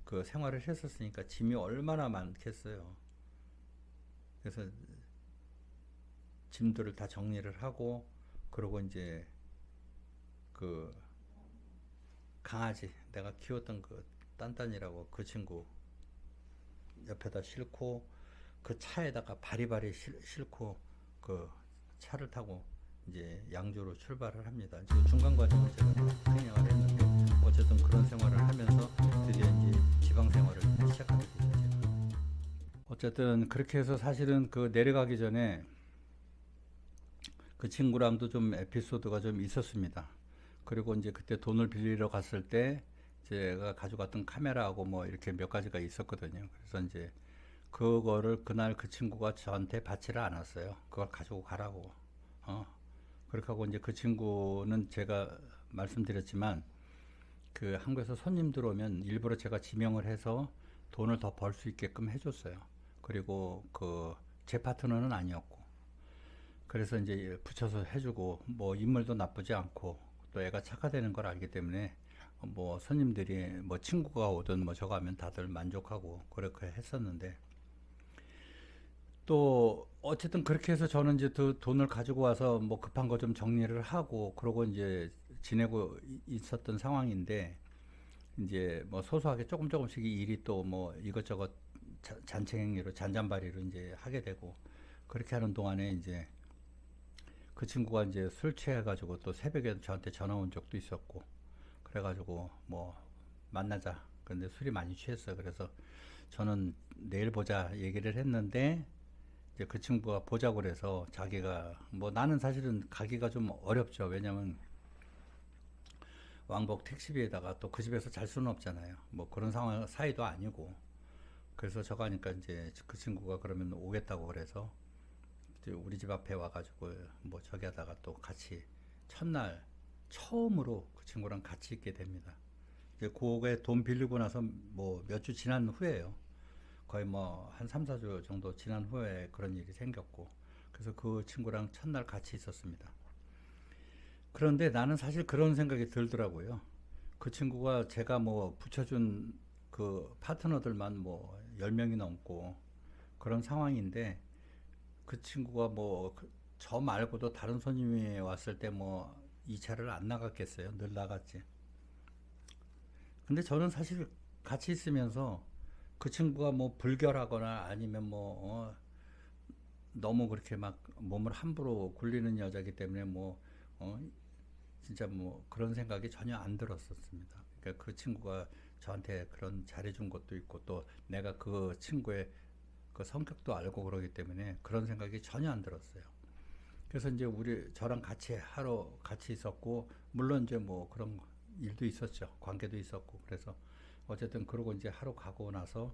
그 생활을 했었으니까 짐이 얼마나 많겠어요. 그래서 짐들을 다 정리를 하고 그러고 이제 그 강아지 내가 키웠던 그 딴딴이라고 그 친구 옆에다 싣고 그 차에다가 바리바리 싣고 그 차를 타고 이제 양주로 출발을 합니다. 지금 중간 과정을 제가 생략을 했는데 어쨌든 그런 생활을 하면서 드디어 이제 지방 생활을 시작하게 됐죠. 제가. 어쨌든 그렇게 해서 사실은 그 내려가기 전에 그 친구랑도 좀 에피소드가 좀 있었습니다. 그리고 이제 그때 돈을 빌리러 갔을 때 제가 가져갔던 카메라하고 뭐 이렇게 몇 가지가 있었거든요. 그래서 이제 그거를 그날 그 친구가 저한테 받지를 않았어요. 그걸 가지고 가라고. 그렇게 하고 이제 그 친구는 제가 말씀드렸지만 그 한국에서 손님들 오면 일부러 제가 지명을 해서 돈을 더 벌 수 있게끔 해줬어요. 그리고 그 제 파트너는 아니었고. 그래서 이제 붙여서 해주고 뭐 인물도 나쁘지 않고 또 애가 착하다는 걸 알기 때문에 뭐 손님들이 뭐 친구가 오든 뭐 저거 하면 다들 만족하고 그렇게 했었는데 또 어쨌든 그렇게 해서 저는 이제 그 돈을 가지고 와서 뭐 급한 거 좀 정리를 하고 그러고 이제 지내고 있었던 상황인데 이제 뭐 소소하게 조금씩 일이 또 뭐 이것저것 잔챙이로 잔잔바리로 이제 하게 되고 그렇게 하는 동안에 이제 그 친구가 이제 술 취해가지고 또 새벽에 저한테 전화 온 적도 있었고 그래가지고 뭐 만나자. 근데 술이 많이 취했어요. 그래서 저는 내일 보자 얘기를 했는데 이제 그 친구가 보자고 그래서 자기가 뭐 나는 사실은 가기가 좀 어렵죠. 왜냐면 왕복 택시비에다가 또 그 집에서 잘 수는 없잖아요. 뭐 그런 상황 사이도 아니고 그래서 저거 하니까 이제 그 친구가 그러면 오겠다고 그래서 이제 우리 집 앞에 와가지고 뭐 저기 하다가 또 같이 첫날 처음으로 그 친구랑 같이 있게 됩니다. 이제 그거에 돈 빌리고 나서 뭐 몇 주 지난 후에요. 거의 뭐 한 3, 4주 정도 지난 후에 그런 일이 생겼고 그래서 그 친구랑 첫날 같이 있었습니다. 그런데 나는 사실 그런 생각이 들더라고요. 그 친구가 제가 뭐 붙여준 그 파트너들만 뭐 10명이 넘고 그런 상황인데 그 친구가 뭐 저 말고도 다른 손님이 왔을 때 뭐 2차를 안 나갔겠어요. 늘 나갔지. 근데 저는 사실 같이 있으면서 그 친구가 뭐 불결하거나 아니면 뭐 너무 그렇게 막 몸을 함부로 굴리는 여자기 때문에 뭐 진짜 뭐 그런 생각이 전혀 안 들었었습니다. 그러니까 그 친구가 저한테 그런 잘해준 것도 있고 또 내가 그 친구의 그 성격도 알고 그러기 때문에 그런 생각이 전혀 안 들었어요. 그래서 이제 저랑 같이 하러 같이 있었고, 물론 이제 뭐 그런 일도 있었죠. 관계도 있었고. 그래서 어쨌든 그러고 이제 하러 가고 나서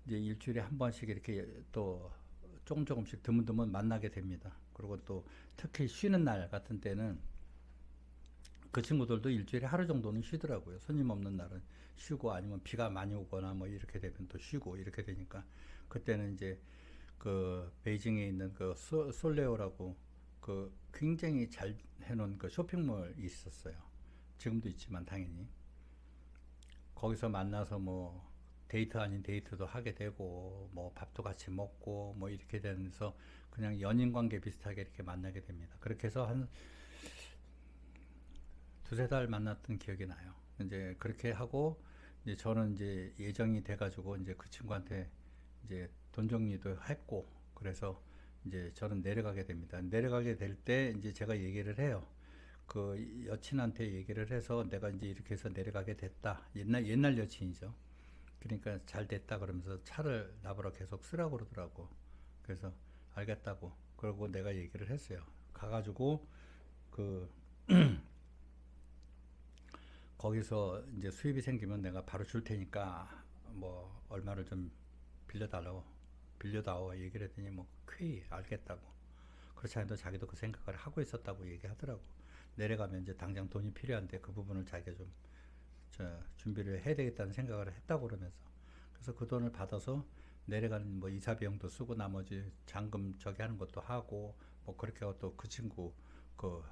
이제 일주일에 한 번씩 이렇게 또 조금씩 드문드문 만나게 됩니다. 그리고 또 특히 쉬는 날 같은 때는 그 친구들도 일주일에 하루 정도는 쉬더라고요. 손님 없는 날은 쉬고, 아니면 비가 많이 오거나 뭐 이렇게 되면 또 쉬고 이렇게 되니까, 그때는 이제 그 베이징에 있는 그 솔레오라고 그 굉장히 잘 해놓은 그 쇼핑몰이 있었어요. 지금도 있지만 당연히 거기서 만나서 뭐 데이트 아닌 데이트도 하게 되고, 뭐 밥도 같이 먹고 뭐 이렇게 되면서 그냥 연인 관계 비슷하게 이렇게 만나게 됩니다. 그렇게 해서 한 두세 달 만났던 기억이 나요. 이제 그렇게 하고, 이제 저는 이제 예정이 돼가지고 이제 그 친구한테 이제 돈 정리도 했고, 그래서 이제 저는 내려가게 됩니다. 내려가게 될 때 이제 제가 얘기를 해요. 그 여친한테 얘기를 해서 내가 이제 이렇게 해서 내려가게 됐다. 옛날 여친이죠. 그러니까 잘 됐다 그러면서 차를 나보러 계속 쓰라고 그러더라고. 그래서 알겠다고. 그러고 내가 얘기를 했어요. 가가지고 그 거기서 이제 수입이 생기면 내가 바로 줄 테니까 뭐 얼마를 좀 빌려다오 얘기를 했더니 뭐 쾌히 알겠다고. 그렇지 않아도 자기도 그 생각을 하고 있었다고 얘기하더라고. 내려가면 이제 당장 돈이 필요한데 그 부분을 자기가 좀 준비를 해야 되겠다는 생각을 했다고 그러면서, 그래서 그 돈을 받아서 내려가는 뭐 이사 비용도 쓰고 나머지 잔금 저기 하는 것도 하고 뭐 그렇게 하고, 또 그 친구 그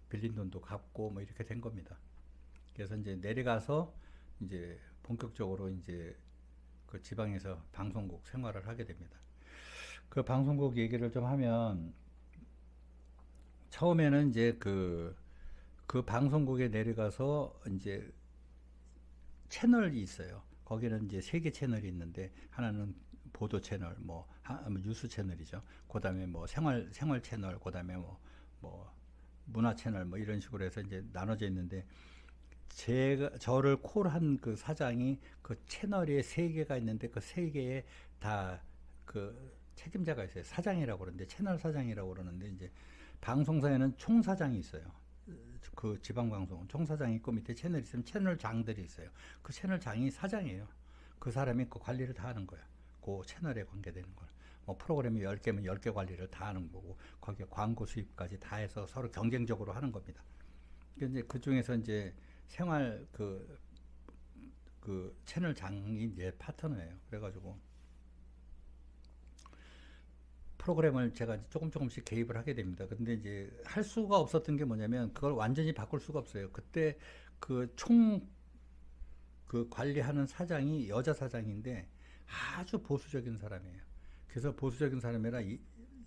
빌린 돈도 갚고 뭐 이렇게 된 겁니다. 그래서 이제 내려가서 이제 본격적으로 이제 그 지방에서 방송국 생활을 하게 됩니다. 그 방송국 얘기를 좀 하면, 처음에는 이제 그 방송국에 내려가서 이제 채널이 있어요. 거기는 이제 세 개 채널이 있는데, 하나는 보도 채널, 뭐 뉴스 채널이죠. 그다음에 뭐 생활 채널, 그다음에 뭐 문화 채널, 뭐 이런 식으로 해서 이제 나눠져 있는데, 저를 콜한 그 사장이 그 채널에 세 개가 있는데 그 세 개에 다 그 책임자가 있어요. 사장이라고 그러는데, 채널 사장이라고 그러는데, 이제 방송사에는 총사장이 있어요. 그 지방방송은 총사장이 있고 밑에 채널이 있으면 채널장들이 있어요. 그 채널장이 사장이에요. 그 사람이 그 관리를 다 하는 거야. 그 채널에 관계되는 걸. 뭐 프로그램이 10개면 10개 관리를 다 하는 거고, 거기에 광고 수입까지 다 해서 서로 경쟁적으로 하는 겁니다. 이제 그 중에서 이제 생활 그 채널장이 이제 파트너예요. 그래가지고 프로그램을 제가 조금씩 개입을 하게 됩니다. 근데 이제 할 수가 없었던 게 뭐냐면, 그걸 완전히 바꿀 수가 없어요. 그때 그 관리하는 사장이 여자 사장인데 아주 보수적인 사람이에요. 그래서 보수적인 사람이라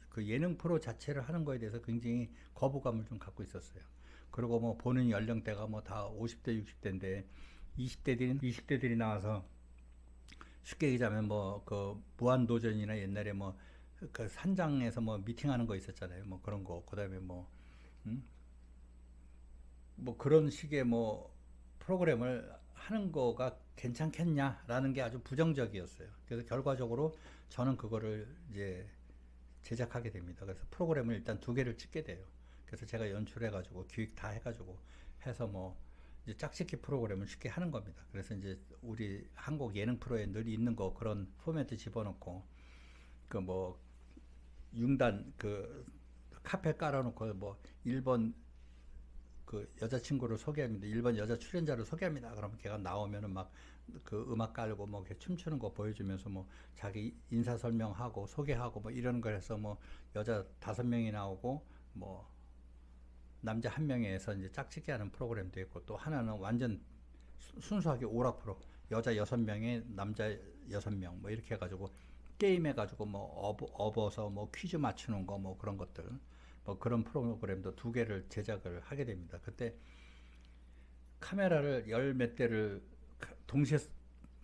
그 예능 프로 자체를 하는 거에 대해서 굉장히 거부감을 좀 갖고 있었어요. 그리고 뭐 보는 연령대가 뭐 다 50대, 60대인데 20대들이 나와서, 쉽게 얘기하자면 뭐 그 무한도전이나 옛날에 뭐 그 산장에서 뭐 미팅하는 거 있었잖아요. 뭐 그런 거. 그다음에 음? 뭐 그런 식의 뭐 프로그램을 하는 거가 괜찮겠냐라는 게 아주 부정적이었어요. 그래서 결과적으로 저는 그거를 이제 제작하게 됩니다. 그래서 프로그램을 일단 2개를 찍게 돼요. 그래서 제가 연출해가지고 기획 다 해가지고 해서 뭐 이제 짝짓기 프로그램을 쉽게 하는 겁니다. 그래서 이제 우리 한국 예능 프로에 늘 있는 거 그런 포맷을 집어넣고, 그 뭐 융단 그 카페 깔아놓고 뭐 1번 그 여자친구를 소개합니다. 1번 여자 출연자를 소개합니다. 그러면 걔가 나오면은 막 그 음악 깔고 뭐 이렇게 춤추는 거 보여주면서 뭐 자기 인사 설명하고 소개하고 뭐 이런 걸 해서, 뭐 여자 5명이 나오고 뭐 남자 1명에서 이제 짝짓기 하는 프로그램도 있고, 또 하나는 완전 순수하게 오락 프로, 여자 6명에 남자 6명 뭐 이렇게 해가지고 게임 해가지고 뭐 업어서 뭐 퀴즈 맞추는 거 뭐 그런 것들, 뭐 그런 프로그램도 2개를 제작을 하게 됩니다. 그때 카메라를 10몇 대를 동시에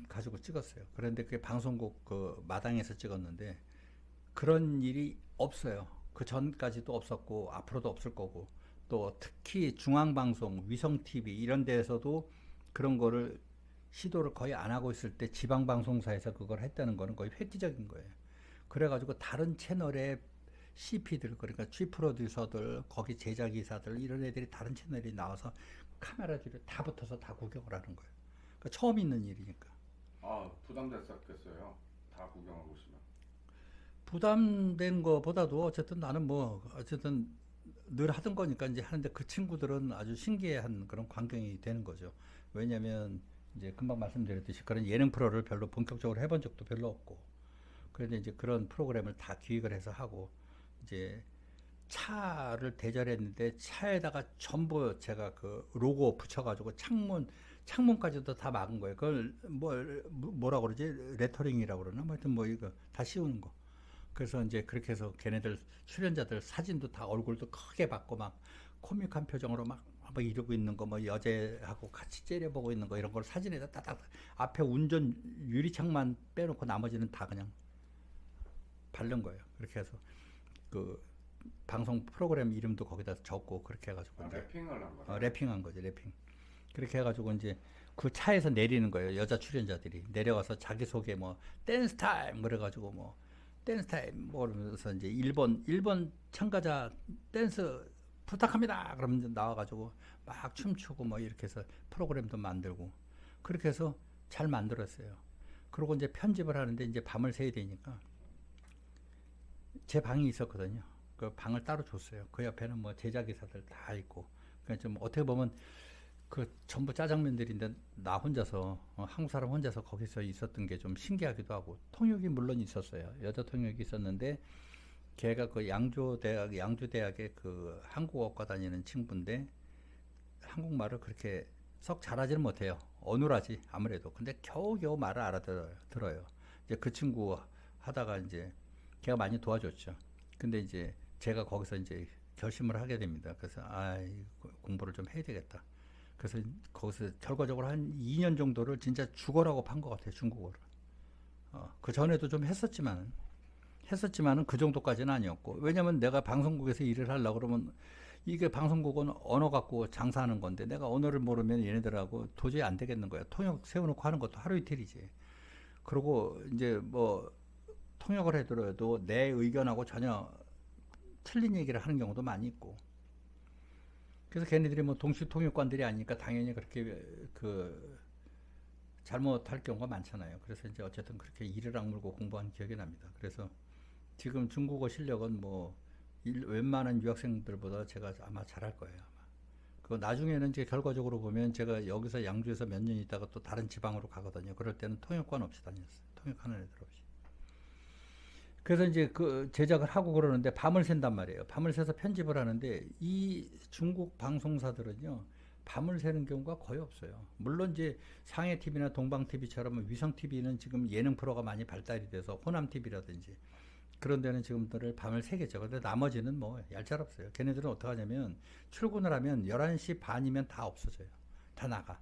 가지고 찍었어요. 그런데 그게 방송국 그 마당에서 찍었는데 그런 일이 없어요. 그 전까지도 없었고 앞으로도 없을 거고, 또 특히 중앙방송, 위성TV 이런 데에서도 그런 거를 시도를 거의 안 하고 있을 때 지방방송사에서 그걸 했다는 거는 거의 획기적인 거예요. 그래가지고 다른 채널에 CP들 그러니까 취 프로듀서들 거기 제작이사들 이런 애들이 다른 채널이 나와서 카메라 뒤로 다 붙어서 다 구경을 하는 거예요. 그러니까 처음 있는 일이니까. 아, 부담됐었겠어요. 다 구경하고 있으면. 부담된 거보다도 어쨌든 나는 뭐 어쨌든 늘 하던 거니까 이제 하는데 그 친구들은 아주 신기해한 그런 광경이 되는 거죠. 왜냐면 이제 금방 말씀드렸듯이 그런 예능 프로를 별로 본격적으로 해본 적도 별로 없고 그런데 이제 그런 프로그램을 다 기획을 해서 하고 이제 차를 대절했는데 차에다가 전부 제가 그 로고 붙여가지고 창문까지도 다 막은 거예요. 그걸 뭐라 그러지? 레터링이라고 그러나? 뭐 하여튼 뭐 이거 다 씌우는 거. 그래서 이제 그렇게 해서 걔네들 출연자들 사진도 다 얼굴도 크게 받고 막 코믹한 표정으로 막 이러고 있는 거 뭐 여자하고 같이 째려보고 있는 거 이런 걸 사진에다 딱딱 앞에 운전 유리창만 빼놓고 나머지는 다 그냥 바른 거예요. 그렇게 해서 그 방송 프로그램 이름도 거기다 적고 그렇게 해가지고 아, 랩핑을 한 거예요? 랩핑한 거죠. 랩핑. 그렇게 해가지고 이제 그 차에서 내리는 거예요. 여자 출연자들이 내려와서 자기소개 뭐 댄스 타임 그래가지고 뭐 댄스 타임 뭐 그러면서 이제 일본 참가자 댄스 부탁합니다. 그러면 이제 나와가지고 막 춤추고 뭐 이렇게 해서 프로그램도 만들고 그렇게 해서 잘 만들었어요. 그리고 이제 편집을 하는데 이제 밤을 새야 되니까 제 방이 있었거든요. 그 방을 따로 줬어요. 그 옆에는 뭐 제작이사들 다 있고. 그러니까 좀 어떻게 보면 그 전부 짜장면들인데 나 혼자서 한국 사람 혼자서 거기서 있었던 게 좀 신기하기도 하고 통역이 물론 있었어요. 여자 통역이 있었는데 걔가 그 양주대학의 그 한국어과 다니는 친구인데 한국말을 그렇게 썩 잘하지는 못해요. 어눌하지 아무래도. 근데 겨우겨우 말을 알아들어요. 이제 그 친구 하다가 이제 걔가 많이 도와줬죠. 근데 이제 제가 거기서 이제 결심을 하게 됩니다. 그래서 공부를 좀 해야 되겠다. 그래서 거기서 결과적으로 한 2년 정도를 진짜 죽어라고 판 것 같아요. 중국어를. 그 전에도 좀 했었지만은 그 정도까지는 아니었고 왜냐면 내가 방송국에서 일을 하려고 그러면 이게 방송국은 언어 갖고 장사하는 건데 내가 언어를 모르면 얘네들하고 도저히 안 되겠는 거야. 통역 세워놓고 하는 것도 하루 이틀이지. 그리고 이제 뭐 통역을 해더라도 내 의견하고 전혀 틀린 얘기를 하는 경우도 많이 있고. 그래서 걔네들이 뭐 동시 통역관들이 아니니까 당연히 그렇게 그 잘못할 경우가 많잖아요. 그래서 이제 어쨌든 그렇게 이를 악물고 공부한 기억이 납니다. 그래서 지금 중국어 실력은 뭐 웬만한 유학생들보다 제가 아마 잘할 거예요. 아마. 그 나중에는 이제 결과적으로 보면 제가 여기서 양주에서 몇 년 있다가 또 다른 지방으로 가거든요. 그럴 때는 통역관 없이 다녔어요. 통역하는 애들 없이. 그래서 이제 그 제작을 하고 그러는데 밤을 샌단 말이에요. 밤을 새서 편집을 하는데 이 중국 방송사들은요. 밤을 새는 경우가 거의 없어요. 물론 이제 상해 TV나 동방 TV처럼 위성 TV는 지금 예능 프로가 많이 발달이 돼서 호남 TV라든지 그런 데는 지금들을 밤을 새겠죠. 근데 나머지는 뭐 얄짤없어요. 걔네들은 어떻게 하냐면 출근을 하면 11시 반이면 다 없어져요. 다 나가.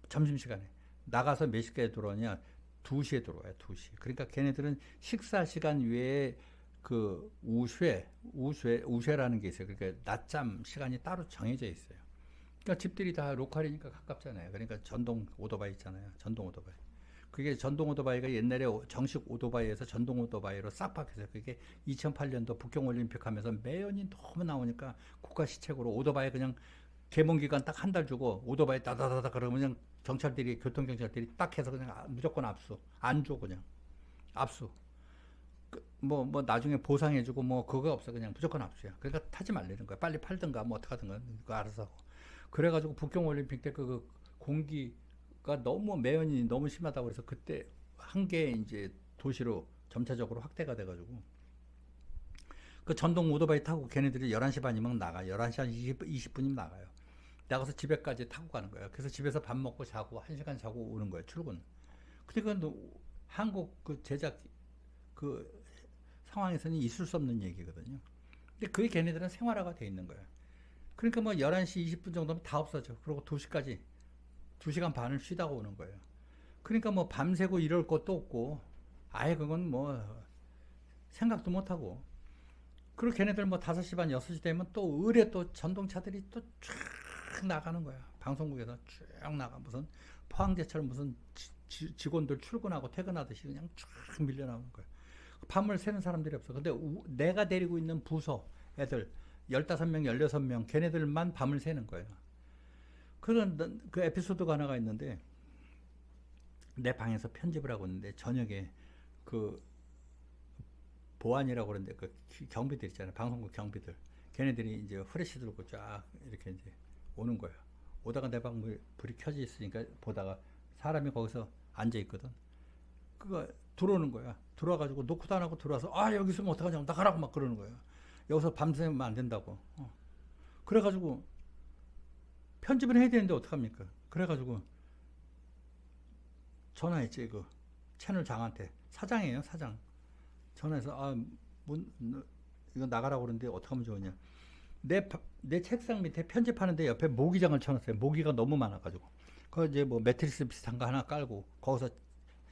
점심시간에. 나가서 몇 시까지 들어오냐? 2시에 들어와요. 2시. 그러니까 걔네들은 식사 시간 외에 그 우쉐라는 게 있어요. 그러니까 낮잠 시간이 따로 정해져 있어요. 그러니까 집들이 다 로컬이니까 가깝잖아요. 그러니까 전동 오토바이 있잖아요. 전동 오토바이. 그게 전동 오토바이가 옛날에 정식 오토바이에서 전동 오토바이로 싹 바뀌었어요. 그게 2008년도 북경올림픽 하면서 매연이 너무 나오니까 국가시책으로 오토바이 그냥 개봉기간 딱 한 달 주고 오토바이 따다다다 그러면 그냥 경찰들이 교통경찰들이 딱 해서 그냥 무조건 압수. 안 줘 그냥. 압수. 뭐 나중에 보상해주고 뭐 그거 없어. 그냥 무조건 압수야. 그러니까 타지 말라는 거야. 빨리 팔든가 뭐 어떡하든가 그거 알아서 하고. 그래가지고 북경올림픽 때 그 공기가 너무 매연이 너무 심하다고 그래서 그때 한 개 이제 도시로 점차적으로 확대가 돼가지고 그 전동 오토바이 타고 걔네들이 11시 반이면 나가. 11시 한 20분이면 나가요. 나가서 집에까지 타고 가는 거예요. 그래서 집에서 밥 먹고 자고 1시간 자고 오는 거예요. 출근. 그러니까 한국 그 제작 그 상황에서는 있을 수 없는 얘기거든요. 근데 그게 걔네들은 생활화가 돼 있는 거예요. 그러니까 뭐 11시 20분 정도면 다 없어져. 그리고 2시까지 2시간 반을 쉬다가 오는 거예요. 그러니까 뭐 밤새고 이럴 것도 없고 아예 그건 뭐 생각도 못 하고. 그리고 걔네들 뭐 5시 반 6시 되면 또 의뢰 또 전동차들이 또 쫙 나가는 거야. 방송국에서 쭉 나가. 무슨 포항제철 무슨 직원들 출근하고 퇴근하듯이 그냥 쫙 밀려 나오는 거야. 밤을 새는 사람들이 없어. 근데 내가 데리고 있는 부서 애들 15명, 16명 걔네들만 밤을 새는 거예요. 그런 그 에피소드가 하나가 있는데 내 방에서 편집을 하고 있는데 저녁에 그 보안이라고 그러는데 그 경비들 있잖아요. 방송국 경비들. 걔네들이 이제 후레쉬 들고 쫙 이렇게 이제 오는 거예요. 오다가 내 방 불이 켜져 있으니까 보다가 사람이 거기서 앉아 있거든. 그거 들어오는 거야. 들어와가지고 노크도 안 하고 들어와서 여기 있으면 어떡하냐고 나가라고 막 그러는 거예요. 여기서 밤새면 안 된다고. 그래가지고 편집을 해야 되는데 어떡합니까? 그래가지고 전화했지 그 채널장한테. 사장이에요, 사장. 전화해서 이거 나가라고 그러는데 어떡하면 좋으냐. 내 책상 밑에 편집하는데 옆에 모기장을 쳐놨어요. 모기가 너무 많아가지고. 그 이제 뭐 매트리스 비슷한 거 하나 깔고 거기서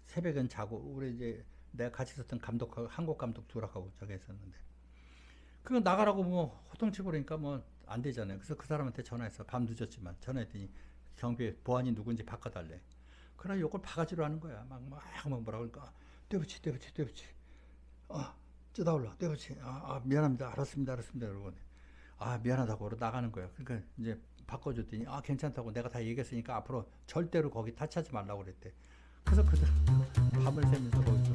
새벽엔 자고 우리 이제 내가 같이 있었던 감독하고 한국 감독 둘하고 저기 했었는데 그거 나가라고 뭐 호통치고 그러니까 뭐 안 되잖아요. 그래서 그 사람한테 전화해서 밤 늦었지만 전화했더니 경비 보안이 누군지 바꿔달래. 그러나 요걸 바가지로 하는 거야. 막 뭐라 그러니까 떼붙이 뜯어올라 떼붙이 미안합니다. 알았습니다. 그러고 미안하다고 그러고 나가는 거야. 그러니까 이제 바꿔줬더니 괜찮다고 내가 다 얘기했으니까 앞으로 절대로 거기 타치하지 말라고 그랬대. 그래서 그들 밤을 새면서 거기서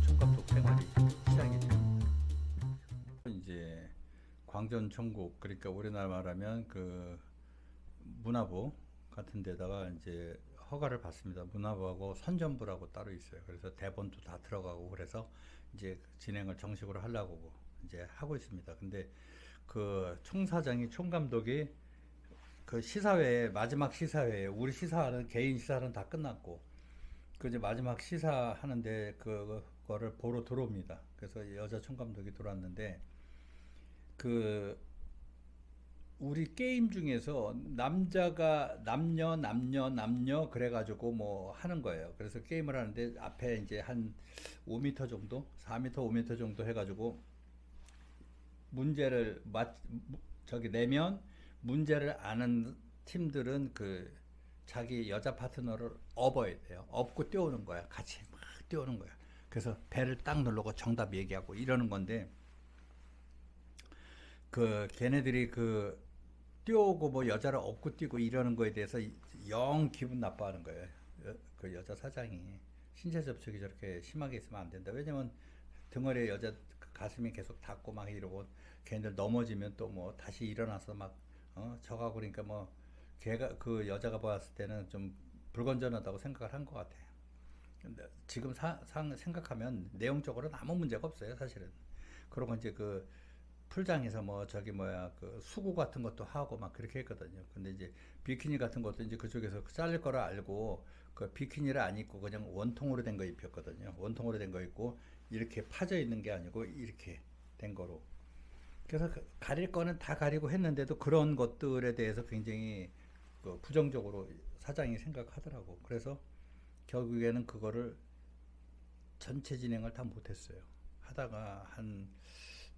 총감독 생활이 시작이 됩니다. 이제 광전총국 그러니까 우리나라 말하면 그 문화부 같은 데다가 이제 허가를 받습니다. 문화부하고 선전부라고 따로 있어요. 그래서 대본도 다 들어가고 그래서 이제 진행을 정식으로 하려고 이제 하고 있습니다. 근데 그 총사장이 총감독이 그 시사회 마지막 시사회 우리 시사하는 개인 시사는 다 끝났고 그 이제 마지막 시사하는데 그거를 보러 들어옵니다. 그래서 여자 총감독이 들어왔는데 그 우리 게임 중에서 남자가 남녀 그래가지고 뭐 하는 거예요. 그래서 게임을 하는데 앞에 이제 한 5m 정도, 4m, 5m 정도 해가지고 문제를 내면 문제를 아는 팀들은 그 자기 여자 파트너를 업어야 돼요. 업고 뛰어오는 거야. 같이 막 뛰어오는 거야. 그래서 배를 딱 누르고 정답 얘기하고 이러는 건데 그 걔네들이 그 뛰어오고 뭐 여자를 업고 뛰고 이러는 거에 대해서 영 기분 나빠하는 거예요. 그 여자 사장이 신체 접촉이 저렇게 심하게 있으면 안 된다. 왜냐면 등어리에 여자 가슴이 계속 닿고 막 이러고 걔네들 넘어지면 또 뭐 다시 일어나서 막 저가고 그러니까 뭐 걔가 그 여자가 봤을 때는 좀 불건전하다고 생각을 한 것 같아요. 근데 지금 생각하면 내용적으로는 아무 문제가 없어요, 사실은. 그러고 이제 그 풀장에서 뭐 저기 그 수구 같은 것도 하고 막 그렇게 했거든요. 근데 이제 비키니 같은 것도 이제 그쪽에서 잘릴 거라 알고 그 비키니를 안 입고 그냥 원통으로 된 거 입혔거든요. 원통으로 된 거 입고 이렇게 파져 있는 게 아니고 이렇게 된 거로. 그래서 가릴 거는 다 가리고 했는데도 그런 것들에 대해서 굉장히 그 부정적으로 사장이 생각하더라고. 그래서 결국에는 그거를 전체 진행을 다 못했어요. 하다가 한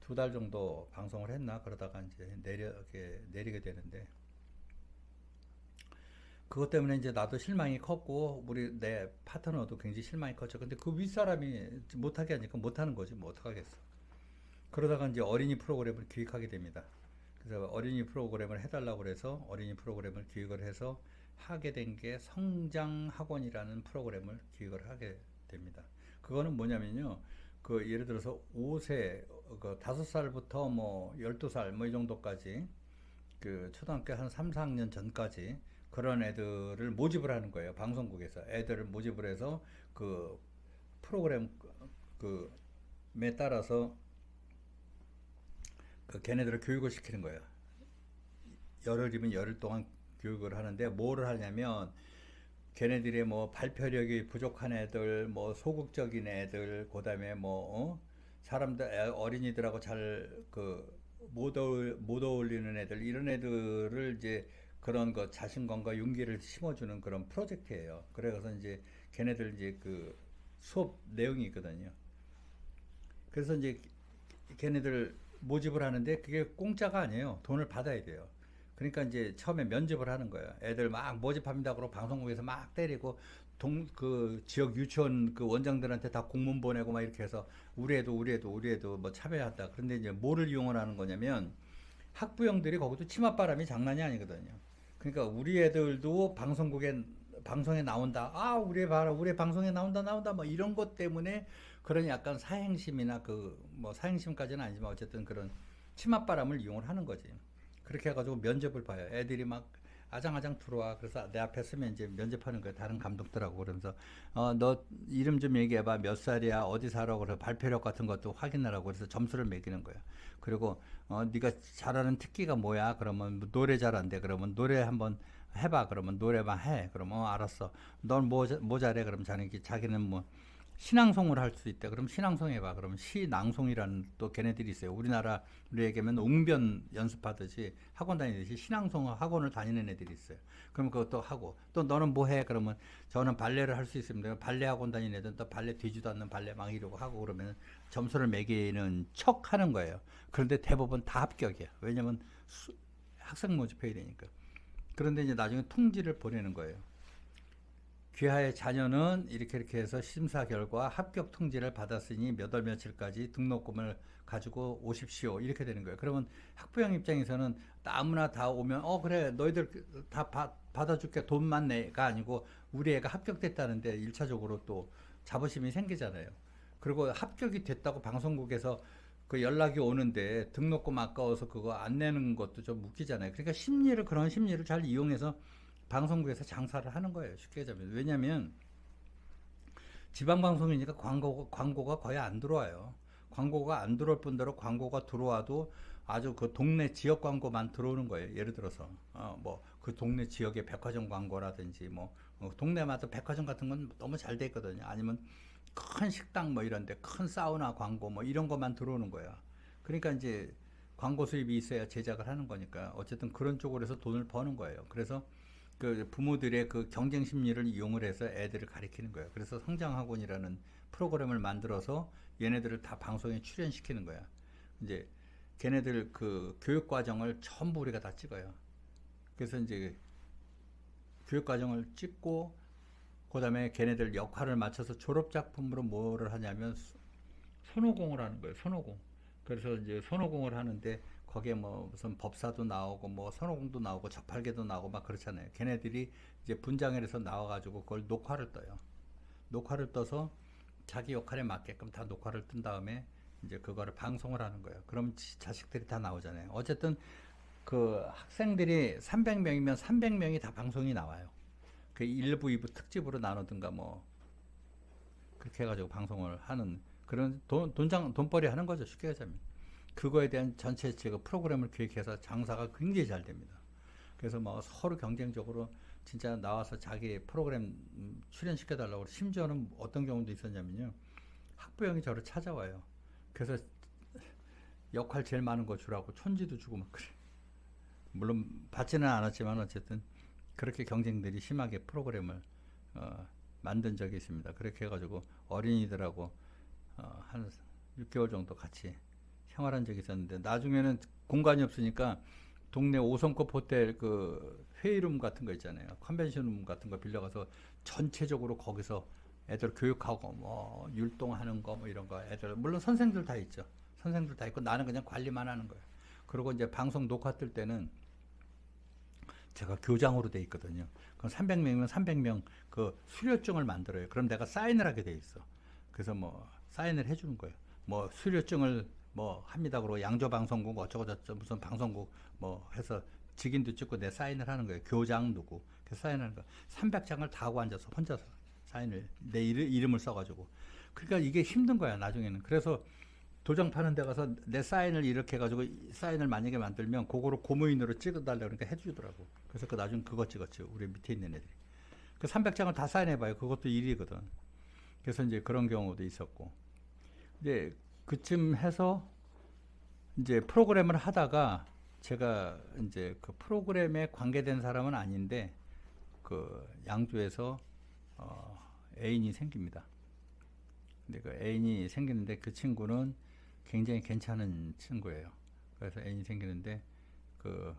2달 정도 방송을 했나 그러다가 이제 내리게 되는데 그것 때문에 이제 나도 실망이 컸고 내 파트너도 굉장히 실망이 컸죠. 근데 그 윗사람이 못하게 하니까 못하는 거지 뭐 어떡하겠어. 그러다가 이제 어린이 프로그램을 기획하게 됩니다. 그래서 어린이 프로그램을 해달라고 그래서 어린이 프로그램을 기획을 해서 하게 된 게 성장학원이라는 프로그램을 기획을 하게 됩니다. 그거는 뭐냐면요. 그 예를 들어서 5세, 그 5살부터 뭐 12살 뭐 이 정도까지 그 초등학교 한 3, 4학년 전까지 그런 애들을 모집을 하는 거예요. 방송국에서 애들을 모집을 해서 그 프로그램 그에 따라서 그 걔네들을 교육을 시키는 거예요. 열흘이면 열흘 동안 교육을 하는데 뭐를 하냐면 걔네들의 뭐 발표력이 부족한 애들, 뭐 소극적인 애들, 그다음에 사람들 어린이들하고 잘 못 어울리는 애들 이런 애들을 이제 그런 거 자신감과 용기를 심어주는 그런 프로젝트예요. 그래서 이제 걔네들 이제 그 수업 내용이 있거든요. 그래서 이제 걔네들 모집을 하는데 그게 공짜가 아니에요. 돈을 받아야 돼요. 그러니까 이제 처음에 면접을 하는 거예요. 애들 막 모집합니다. 그러고 방송국에서 막 때리고 그 지역 유치원 그 원장들한테 다 공문 보내고 막 이렇게 해서 우리 애도 뭐 차별한다. 그런데 이제 뭐를 이용을 하는 거냐면 학부형들이 거기도 치맛바람이 장난이 아니거든요. 그러니까 우리 애들도 방송에 나온다. 아, 우리 애 봐라. 우리 애 방송에 나온다. 뭐 이런 것 때문에 그런 약간 사행심이나 그 뭐 사행심까지는 아니지만 어쨌든 그런 치맛바람을 이용을 하는 거지. 그렇게 해가지고 면접을 봐요. 애들이 막 아장아장 들어와. 그래서 내 앞에 서면 이제 면접하는 거예요. 다른 감독들하고. 그러면서 너 이름 좀 얘기해봐. 몇 살이야? 어디 살아? 그래서 발표력 같은 것도 확인하라고. 그래서 점수를 매기는 거예요. 그리고 네가 잘하는 특기가 뭐야? 그러면 뭐 노래 잘한대. 그러면 노래 한번 해봐. 그러면 노래만 해. 그러면 알았어. 넌 뭐 잘해? 그러면 자기는 뭐 신앙송을 할 수 있대. 그럼 신앙송 해봐. 그러면 시낭송이라는 또 걔네들이 있어요. 우리 얘기하면 웅변 연습하듯이 학원 다니듯이 신앙송 학원을 다니는 애들이 있어요. 그럼 그것도 하고 또 너는 뭐 해? 그러면 저는 발레를 할 수 있습니다. 발레 학원 다니는 애들은 또 발레 되지도 않는 발레 막 이러고 하고 그러면 점수를 매기는 척 하는 거예요. 그런데 대부분 다 합격이야. 왜냐면 학생 모집해야 되니까. 그런데 이제 나중에 통지를 보내는 거예요. 귀하의 자녀는 이렇게 해서 심사 결과 합격 통지를 받았으니 몇 월 며칠까지 등록금을 가지고 오십시오. 이렇게 되는 거예요. 그러면 학부형 입장에서는 아무나 다 오면 그래 너희들 다 받아줄게 돈만 내가 아니고 우리 애가 합격됐다는데 1차적으로 또 자부심이 생기잖아요. 그리고 합격이 됐다고 방송국에서 그 연락이 오는데 등록금 아까워서 그거 안 내는 것도 좀 웃기잖아요. 그러니까 그런 심리를 잘 이용해서 방송국에서 장사를 하는 거예요. 쉽게 얘기하면. 왜냐면 지방방송이니까 광고가 거의 안 들어와요. 광고가 안 들어올 뿐더러 광고가 들어와도 아주 그 동네 지역 광고만 들어오는 거예요. 예를 들어서 뭐 그 동네 지역의 백화점 광고라든지 뭐 동네마다 백화점 같은 건 너무 잘 돼 있거든요. 아니면 큰 식당 뭐 이런데 큰 사우나 광고 뭐 이런 것만 들어오는 거야. 그러니까 이제 광고 수입이 있어야 제작을 하는 거니까 어쨌든 그런 쪽으로 해서 돈을 버는 거예요. 그래서 그 부모들의 그 경쟁 심리를 이용을 해서 애들을 가리키는 거예요. 그래서 성장학원이라는 프로그램을 만들어서 얘네들을 다 방송에 출연시키는 거야. 이제 걔네들 그 교육 과정을 전부 우리가 다 찍어요. 그래서 이제 교육 과정을 찍고 그다음에 걔네들 역할을 맞춰서 졸업 작품으로 뭐를 하냐면 손오공을 하는 거예요. 손오공. 그래서 이제 손오공을 하는데 거기에 뭐 무슨 법사도 나오고 뭐 손오공도 나오고 저팔계도 나오고 막 그렇잖아요. 걔네들이 이제 분장을 해서 나와가지고 그걸 녹화를 떠요. 녹화를 떠서 자기 역할에 맞게끔 다 녹화를 뜬 다음에 이제 그거를 방송을 하는 거예요. 그럼 자식들이 다 나오잖아요. 어쨌든 그 학생들이 300명이면 300명이 다 방송이 나와요. 그 1부, 2부 특집으로 나누든가 뭐 그렇게 해가지고 방송을 하는 그런 돈벌이 하는 거죠. 쉽게 얘기하자면. 그거에 대한 전체 프로그램을 기획해서 장사가 굉장히 잘 됩니다. 그래서 뭐 서로 경쟁적으로 진짜 나와서 자기 프로그램 출연시켜달라고 심지어는 어떤 경우도 있었냐면요. 학부형이 저를 찾아와요. 그래서 역할 제일 많은 거 주라고 촌지도 주고 막 그래. 물론 받지는 않았지만 어쨌든 그렇게 경쟁들이 심하게 프로그램을 만든 적이 있습니다. 그렇게 해가지고 어린이들하고 한 6개월 정도 같이 생활한 적이 있었는데 나중에는 공간이 없으니까 동네 5성급 호텔 그 회의룸 같은 거 있잖아요. 컨벤션룸 같은 거 빌려가서 전체적으로 거기서 애들 교육하고 뭐 율동하는 거 뭐 이런 거 애들 물론 선생들 다 있죠. 선생들 다 있고 나는 그냥 관리만 하는 거예요. 그리고 이제 방송 녹화 뜰 때는 제가 교장으로 돼 있거든요. 그럼 300명이면 300명 그 수료증을 만들어요. 그럼 내가 사인을 하게 돼 있어. 그래서 뭐 사인을 해주는 거예요. 뭐 수료증을 뭐 합니다. 그러고 양조방송국 어쩌고저쩌고 무슨 방송국 뭐 해서 직인도 찍고 내 사인을 하는 거예요. 교장 누구. 그래서 사인하는 거. 300장을 다 하고 앉아서 혼자서 사인을 내 이름을 써가지고. 그러니까 이게 힘든 거야 나중에는. 그래서 도장 파는 데 가서 내 사인을 이렇게 해가지고 사인을 만약에 만들면 그거로 고무인으로 찍어달라 그러니까 해주더라고. 그래서 그 나중에 그거 찍었지. 우리 밑에 있는 애들이. 그 300장을 다 사인해봐요. 그것도 일이거든. 그래서 이제 그런 경우도 있었고. 이제 그쯤 해서 이제 프로그램을 하다가 제가 이제 그 프로그램에 관계된 사람은 아닌데 그 양주에서 애인이 생깁니다. 근데 그 애인이 생기는데 그 친구는 굉장히 괜찮은 친구예요. 그래서 애인이 생기는데 그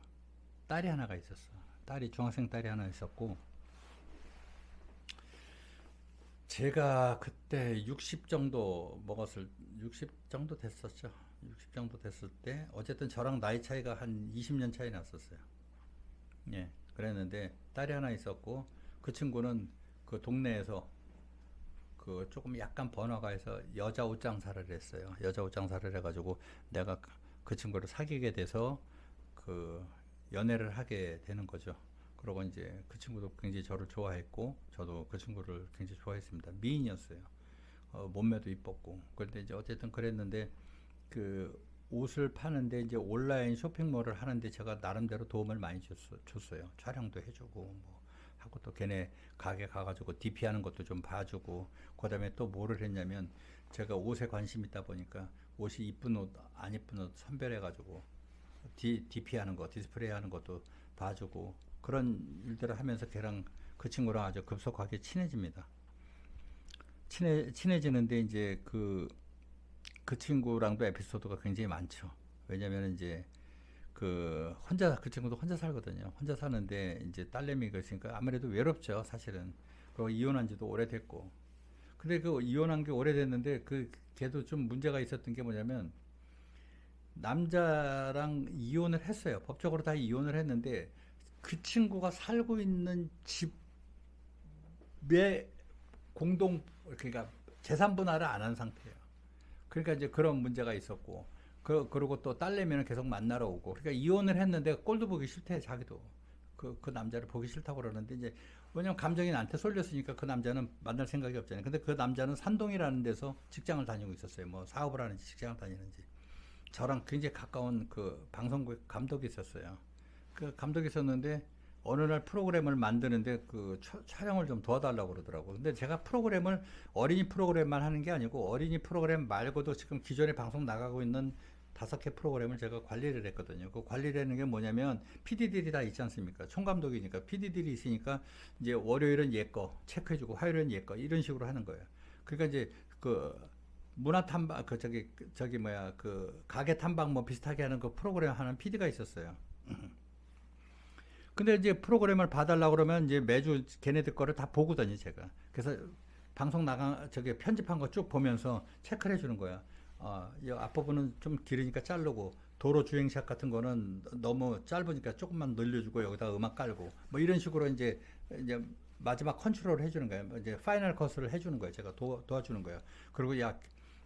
딸이 하나가 있었어. 중학생 딸이 하나 있었고 제가 그때 60 정도 먹었을 60 정도 됐었죠. 60 정도 됐을 때 어쨌든 저랑 나이 차이가 한 20년 차이 났었어요. 예. 그랬는데 딸이 하나 있었고 그 친구는 그 동네에서 그 조금 약간 번화가에서 여자 옷 장사를 했어요. 여자 옷 장사를 해가지고 내가 그 친구를 사귀게 돼서 그 연애를 하게 되는 거죠. 그러고 이제 그 친구도 굉장히 저를 좋아했고 저도 그 친구를 굉장히 좋아했습니다. 미인이었어요. 몸매도 이뻤고. 그런데 이제 어쨌든 그랬는데 그 옷을 파는데 이제 온라인 쇼핑몰을 하는데 제가 나름대로 도움을 많이 줬어요. 촬영도 해주고 뭐 하고 또 걔네 가게 가가지고 DP 하는 것도 좀 봐주고 그다음에 또 뭐를 했냐면 제가 옷에 관심 있다 보니까 옷이 이쁜 옷, 안 이쁜 옷 선별해가지고 DP 하는 거, 디스플레이 하는 것도 봐주고 그런 일들을 하면서 걔랑 그 친구랑 아주 급속하게 친해집니다. 친해지는데 이제 그 친구랑도 에피소드가 굉장히 많죠. 왜냐면 이제 그 친구도 혼자 살거든요. 혼자 사는데 이제 딸내미가 있으니까 아무래도 외롭죠, 사실은. 그리고 이혼한 지도 오래됐고. 근데 그 이혼한 게 오래됐는데 걔도 좀 문제가 있었던 게 뭐냐면 남자랑 이혼을 했어요. 법적으로 다 이혼을 했는데 그 친구가 살고 있는 집에 그러니까 재산 분할을 안 한 상태예요. 그러니까 이제 그런 문제가 있었고, 그리고 또 딸내미는 계속 만나러 오고, 그러니까 이혼을 했는데 꼴도 보기 싫대, 자기도. 그 남자를 보기 싫다고 그러는데, 이제, 왜냐면 감정이 나한테 쏠렸으니까 그 남자는 만날 생각이 없잖아요. 근데 그 남자는 산동이라는 데서 직장을 다니고 있었어요. 뭐 사업을 하는지 직장을 다니는지. 저랑 굉장히 가까운 그 방송국 감독이 있었어요. 그 감독이 있었는데, 어느 날 프로그램을 만드는데 그 촬영을 좀 도와달라고 그러더라고요. 근데 제가 프로그램을 어린이 프로그램만 하는 게 아니고 어린이 프로그램 말고도 지금 기존에 방송 나가고 있는 5개 프로그램을 제가 관리를 했거든요. 그 관리를 하는 게 뭐냐면 PD들이 다 있지 않습니까? 총감독이니까 PD들이 있으니까 이제 월요일은 얘 거 체크해주고 화요일은 얘 거 이런 식으로 하는 거예요. 그러니까 이제 그 문화 탐방 저기 뭐야 그 가게 탐방 뭐 비슷하게 하는 그 프로그램 하는 PD가 있었어요. 근데 이제 프로그램을 봐달라고 그러면 이제 매주 걔네들 거를 다 보거든요, 제가. 그래서 방송 저기 편집한 거 쭉 보면서 체크를 해주는 거야. 이 앞부분은 좀 길으니까 자르고, 도로 주행샷 같은 거는 너무 짧으니까 조금만 늘려주고, 여기다가 음악 깔고, 뭐 이런 식으로 이제 마지막 컨트롤을 해주는 거예요. 이제 파이널 컷을 해주는 거예요. 제가 도와주는 거예요. 그리고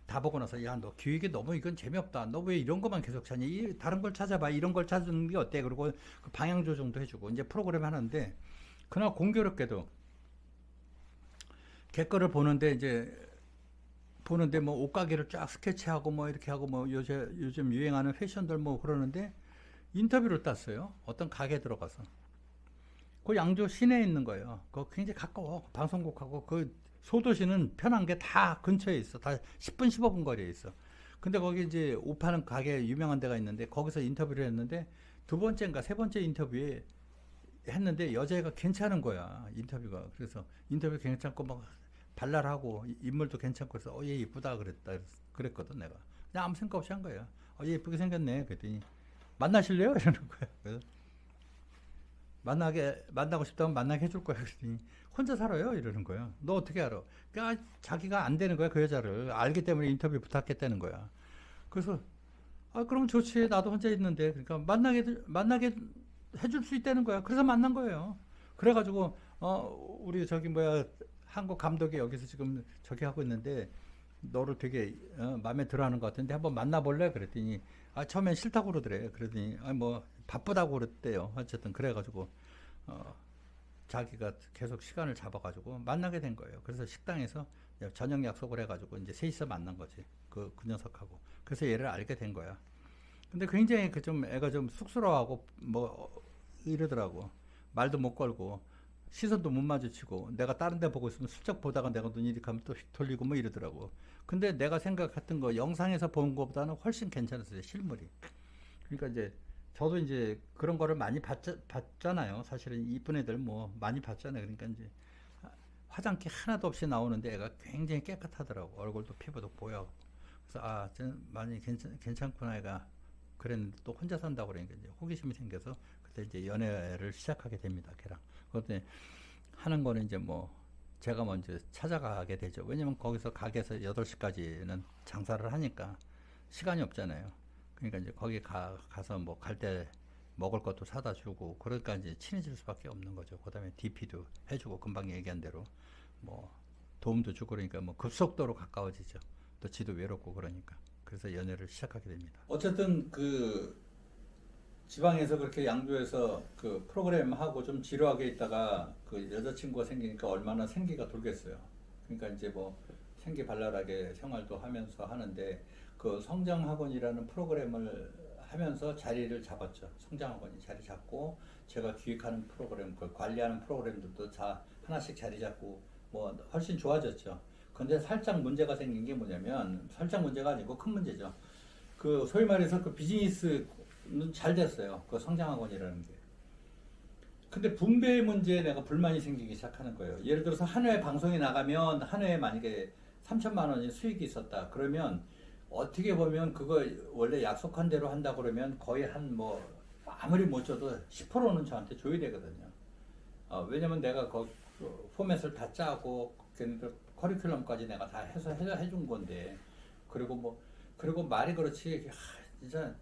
다 보고 나서 너 기획이 너무 이건 재미없다. 너 왜 이런 것만 계속 찾니? 다른 걸 찾아봐. 이런 걸 찾는 게 어때? 그리고 그 방향 조정도 해주고 이제 프로그램 하는데 그날 공교롭게도 걔 거를 보는데 뭐 옷가게를 쫙 스케치하고 뭐 이렇게 하고 뭐 요즘 유행하는 패션들 뭐 그러는데 인터뷰를 땄어요. 어떤 가게 들어가서 그 양조 시내에 있는 거예요. 그거 굉장히 가까워. 방송국하고 그 소도시는 편한 게 다 근처에 있어. 다 10분, 15분 거리에 있어. 근데 거기 이제 옷 파는 가게 유명한 데가 있는데 거기서 인터뷰를 했는데 두 번째인가 세 번째 인터뷰에 했는데 여자애가 괜찮은 거야. 인터뷰가. 그래서 인터뷰 괜찮고 막 발랄하고 인물도 괜찮고 해서 얘 이쁘다 그랬거든 내가. 그냥 아무 생각 없이 한 거예요. 얘 이쁘게 생겼네. 그랬더니 만나실래요? 이러는 거야. 그래서 만나고 싶다면 만나게 해줄 거야. 그랬더니 혼자 살아요? 이러는 거야. 너 어떻게 알아? 그러니까 자기가 안 되는 거야. 그 여자를. 알기 때문에 인터뷰 부탁했다는 거야. 그래서 그럼 좋지. 나도 혼자 있는데. 그러니까 만나게 해줄 수 있다는 거야. 그래서 만난 거예요. 그래가지고 우리 저기 뭐야 한국 감독이 여기서 지금 저기 하고 있는데 너를 되게 마음에 들어하는 것 같은데 한번 만나볼래? 그랬더니 처음엔 싫다고 그러더래. 그러더니 뭐 바쁘다고 그랬대요. 어쨌든 그래가지고 자기가 계속 시간을 잡아가지고 만나게 된 거예요. 그래서 식당에서 저녁 약속을 해가지고 이제 셋이서 만난 거지. 그 녀석하고. 그래서 얘를 알게 된 거야. 근데 굉장히 애가 좀 쑥스러워하고 뭐 이러더라고. 말도 못 걸고 시선도 못 마주치고 내가 다른 데 보고 있으면 슬쩍 보다가 내가 눈 이렇게 하면 또 휙 돌리고 뭐 이러더라고. 근데 내가 생각했던 거 영상에서 본 것보다는 훨씬 괜찮았어요. 실물이. 그러니까 이제 저도 이제 그런 거를 많이 봤잖아요. 사실은 이쁜 애들 뭐 많이 봤잖아요. 그러니까 이제 화장기 하나도 없이 나오는데 애가 굉장히 깨끗하더라고. 얼굴도 피부도 보여. 그래서 많이 괜찮구나 애가. 그랬는데 또 혼자 산다고 그러니까 이제 호기심이 생겨서 그때 이제 연애를 시작하게 됩니다. 걔랑. 그때 하는 거는 이제 뭐 제가 먼저 찾아가게 되죠. 왜냐면 거기서 가게에서 8시까지는 장사를 하니까 시간이 없잖아요. 그러니까 이제 거기 가서 뭐 갈 때 먹을 것도 사다 주고 그러니까 이제 친해질 수밖에 없는 거죠. 그다음에 DP도 해주고 금방 얘기한 대로 뭐 도움도 주고 그러니까 뭐 급속도로 가까워지죠. 또 지도 외롭고 그러니까. 그래서 연애를 시작하게 됩니다. 어쨌든 그 지방에서 그렇게 양주에서 그 프로그램 하고 좀 지루하게 있다가 그 여자친구가 생기니까 얼마나 생기가 돌겠어요. 그러니까 이제 뭐 생기발랄하게 생활도 하면서 하는데 그 성장학원이라는 프로그램을 하면서 자리를 잡았죠. 성장학원이 자리 잡고 제가 기획하는 프로그램, 그 관리하는 프로그램들도 다 하나씩 자리 잡고 뭐 훨씬 좋아졌죠. 근데 살짝 문제가 생긴 게 뭐냐면 살짝 문제가 아니고 큰 문제죠. 그 소위 말해서 그 비즈니스는 잘 됐어요. 그 성장학원이라는 게. 근데 분배 문제에 내가 불만이 생기기 시작하는 거예요. 예를 들어서 한 회 방송에 나가면 한 회에 만약에 3천만 원이 수익이 있었다. 그러면 어떻게 보면 그거 원래 약속한 대로 한다 그러면 거의 한 뭐 아무리 못 줘도 10%는 저한테 줘야 되거든요. 왜냐면 내가 그 포맷을 다 짜고 걔네들 커리큘럼까지 내가 다 해서 해준 건데 그리고 말이 그렇지 진짜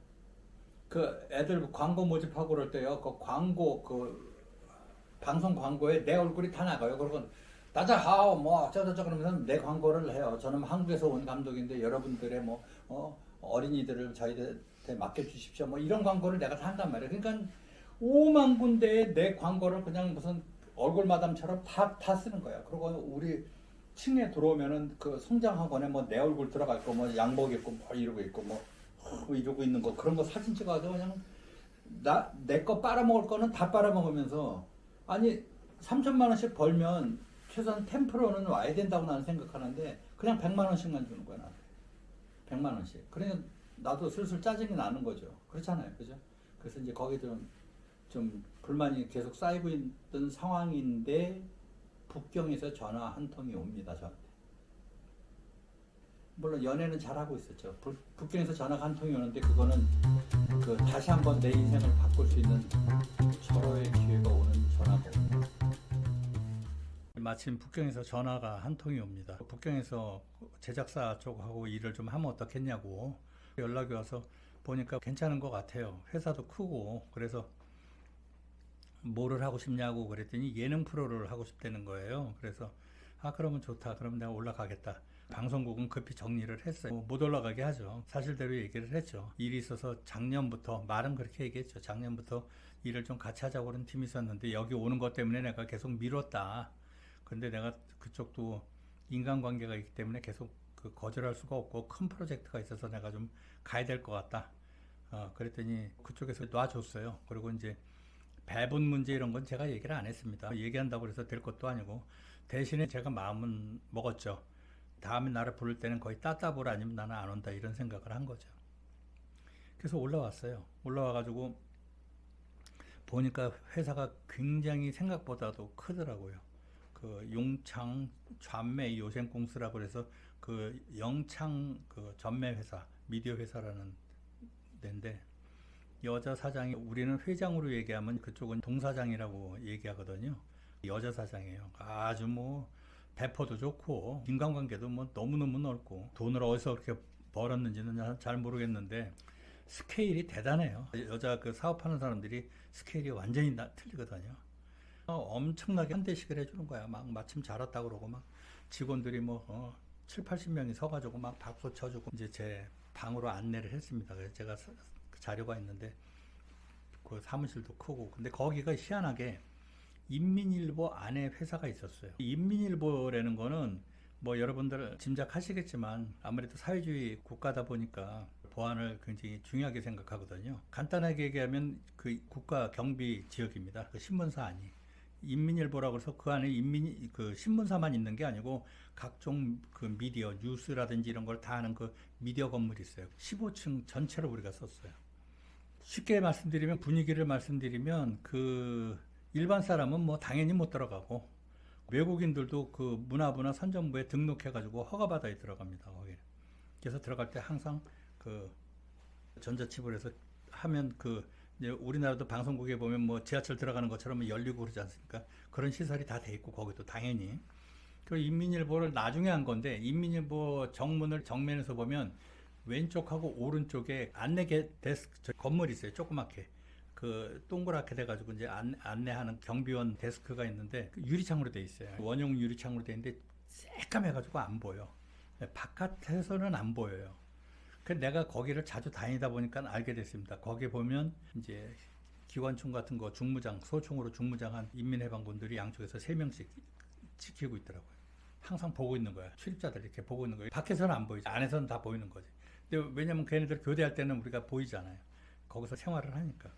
그 애들 광고 모집하고 그럴 때요 그 광고 그 방송 광고에 내 얼굴이 다 나가요. 그리고 나자하오 뭐 어쩌저쩌 그러면서 내 광고를 해요. 저는 한국에서 온 감독인데 여러분들의 뭐 어린이들을 저희한테 맡겨주십시오. 뭐 이런 광고를 내가 다 한단 말이에요. 그러니까 5만 군데에 내 광고를 그냥 무슨 얼굴 마담처럼 다 쓰는 거야. 그리고 우리 층에 들어오면은 그 성장학원에 뭐 내 얼굴 들어가 있고 뭐 양복 입고 뭐 이러고 있고 뭐 이러고 있는 거 그런 거 사진 찍어서 그냥 내 거 빨아먹을 거는 다 빨아먹으면서 아니 3천만 원씩 벌면 최소한 10%는 와야 된다고 나는 생각하는데 그냥 100만 원씩만 주는 거야 나한테. 100만 원씩. 그러니까 나도 슬슬 짜증이 나는 거죠. 그렇잖아요. 그죠? 그래서 이제 거기도 좀 불만이 계속 쌓이고 있던 상황인데 북경에서 전화 한 통이 옵니다. 저한테. 물론 연애는 잘하고 있었죠. 북경에서 전화가 한 통이 오는데 그거는 그 다시 한번 내 인생을 바꿀 수 있는 절호의 기회가 오는 전화가 옵니다. 마침 북경에서 전화가 한 통이 옵니다. 북경에서 제작사 쪽하고 일을 좀 하면 어떻겠냐고 연락이 와서 보니까 괜찮은 것 같아요. 회사도 크고 그래서 뭐를 하고 싶냐고 그랬더니 예능 프로를 하고 싶다는 거예요. 그래서 그러면 좋다. 그럼 내가 올라가겠다. 방송국은 급히 정리를 했어요. 못 올라가게 하죠. 사실대로 얘기를 했죠. 일이 있어서 작년부터 말은 그렇게 얘기했죠. 작년부터 일을 좀 같이 하자고 그런 팀이 있었는데 여기 오는 것 때문에 내가 계속 미뤘다. 근데 내가 그쪽도 인간관계가 있기 때문에 계속 거절할 수가 없고 큰 프로젝트가 있어서 내가 좀 가야 될 것 같다. 그랬더니 그쪽에서 놔줬어요. 그리고 이제 배분 문제 이런 건 제가 얘기를 안 했습니다. 얘기한다고 해서 될 것도 아니고 대신에 제가 마음은 먹었죠. 다음에 나를 부를 때는 거의 따따블 아니면 나는 안 온다 이런 생각을 한 거죠. 그래서 올라왔어요. 올라와가지고 보니까 회사가 굉장히 생각보다도 크더라고요. 그 용창 전매 요생공司라고 해서 그 영창 그 전매 회사 미디어 회사라는 데인데 여자 사장이 우리는 회장으로 얘기하면 그쪽은 동사장이라고 얘기하거든요. 여자 사장이에요. 아주 뭐 배포도 좋고 인간관계도 뭐 너무너무 넓고 돈을 어디서 그렇게 벌었는지는 잘 모르겠는데 스케일이 대단해요. 여자 그 사업하는 사람들이 스케일이 완전히 틀리거든요. 엄청나게 한 대씩을 해주는 거야. 막 마침 잘 왔다고 그러고 막 직원들이 뭐 7, 80명이 서가지고 막 박수 쳐주고 이제 제 방으로 안내를 했습니다. 그래서 제가 그 자료가 있는데 그 사무실도 크고 근데 거기가 희한하게 인민일보 안에 회사가 있었어요. 인민일보라는 거는 뭐 여러분들 짐작하시겠지만 아무래도 사회주의 국가다 보니까 보안을 굉장히 중요하게 생각하거든요. 간단하게 얘기하면 그 국가 경비 지역입니다. 그 신문사 안이. 인민일보라고 해서 그 안에 그 신문사만 있는 게 아니고 각종 그 미디어, 뉴스라든지 이런 걸 다 하는 그 미디어 건물이 있어요. 15층 전체로 우리가 썼어요. 쉽게 말씀드리면 분위기를 말씀드리면 그 일반 사람은 뭐 당연히 못 들어가고 외국인들도 그 문화부나 선정부에 등록해가지고 허가받아야 들어갑니다. 거기. 그래서 들어갈 때 항상 그 전자칩을 해서 하면 그 이제 우리나라도 방송국에 보면 뭐 지하철 들어가는 것처럼 열리고 그러지 않습니까? 그런 시설이 다 돼 있고 거기도 당연히 그 인민일보를 나중에 한 건데 인민일보 정문을 정면에서 보면 왼쪽하고 오른쪽에 데스크 건물이 있어요. 조그맣게 그 동그랗게 돼가지고 이제 안내하는 경비원 데스크가 있는데 그 유리창으로 돼 있어요. 원형 유리창으로 돼 있는데 새까매가지고 안 보여. 바깥에서는 안 보여요. 그 내가 거기를 자주 다니다 보니까 알게 됐습니다. 거기 보면 이제 기관총 같은 거 중무장, 소총으로 중무장한 인민해방군들이 양쪽에서 3명씩 지키고 있더라고요. 항상 보고 있는 거야. 출입자들 이렇게 보고 있는 거예요. 밖에서는 안 보이지. 안에서는 다 보이는 거지. 근데 왜냐면 걔네들 교대할 때는 우리가 보이잖아요. 거기서 생활을 하니까.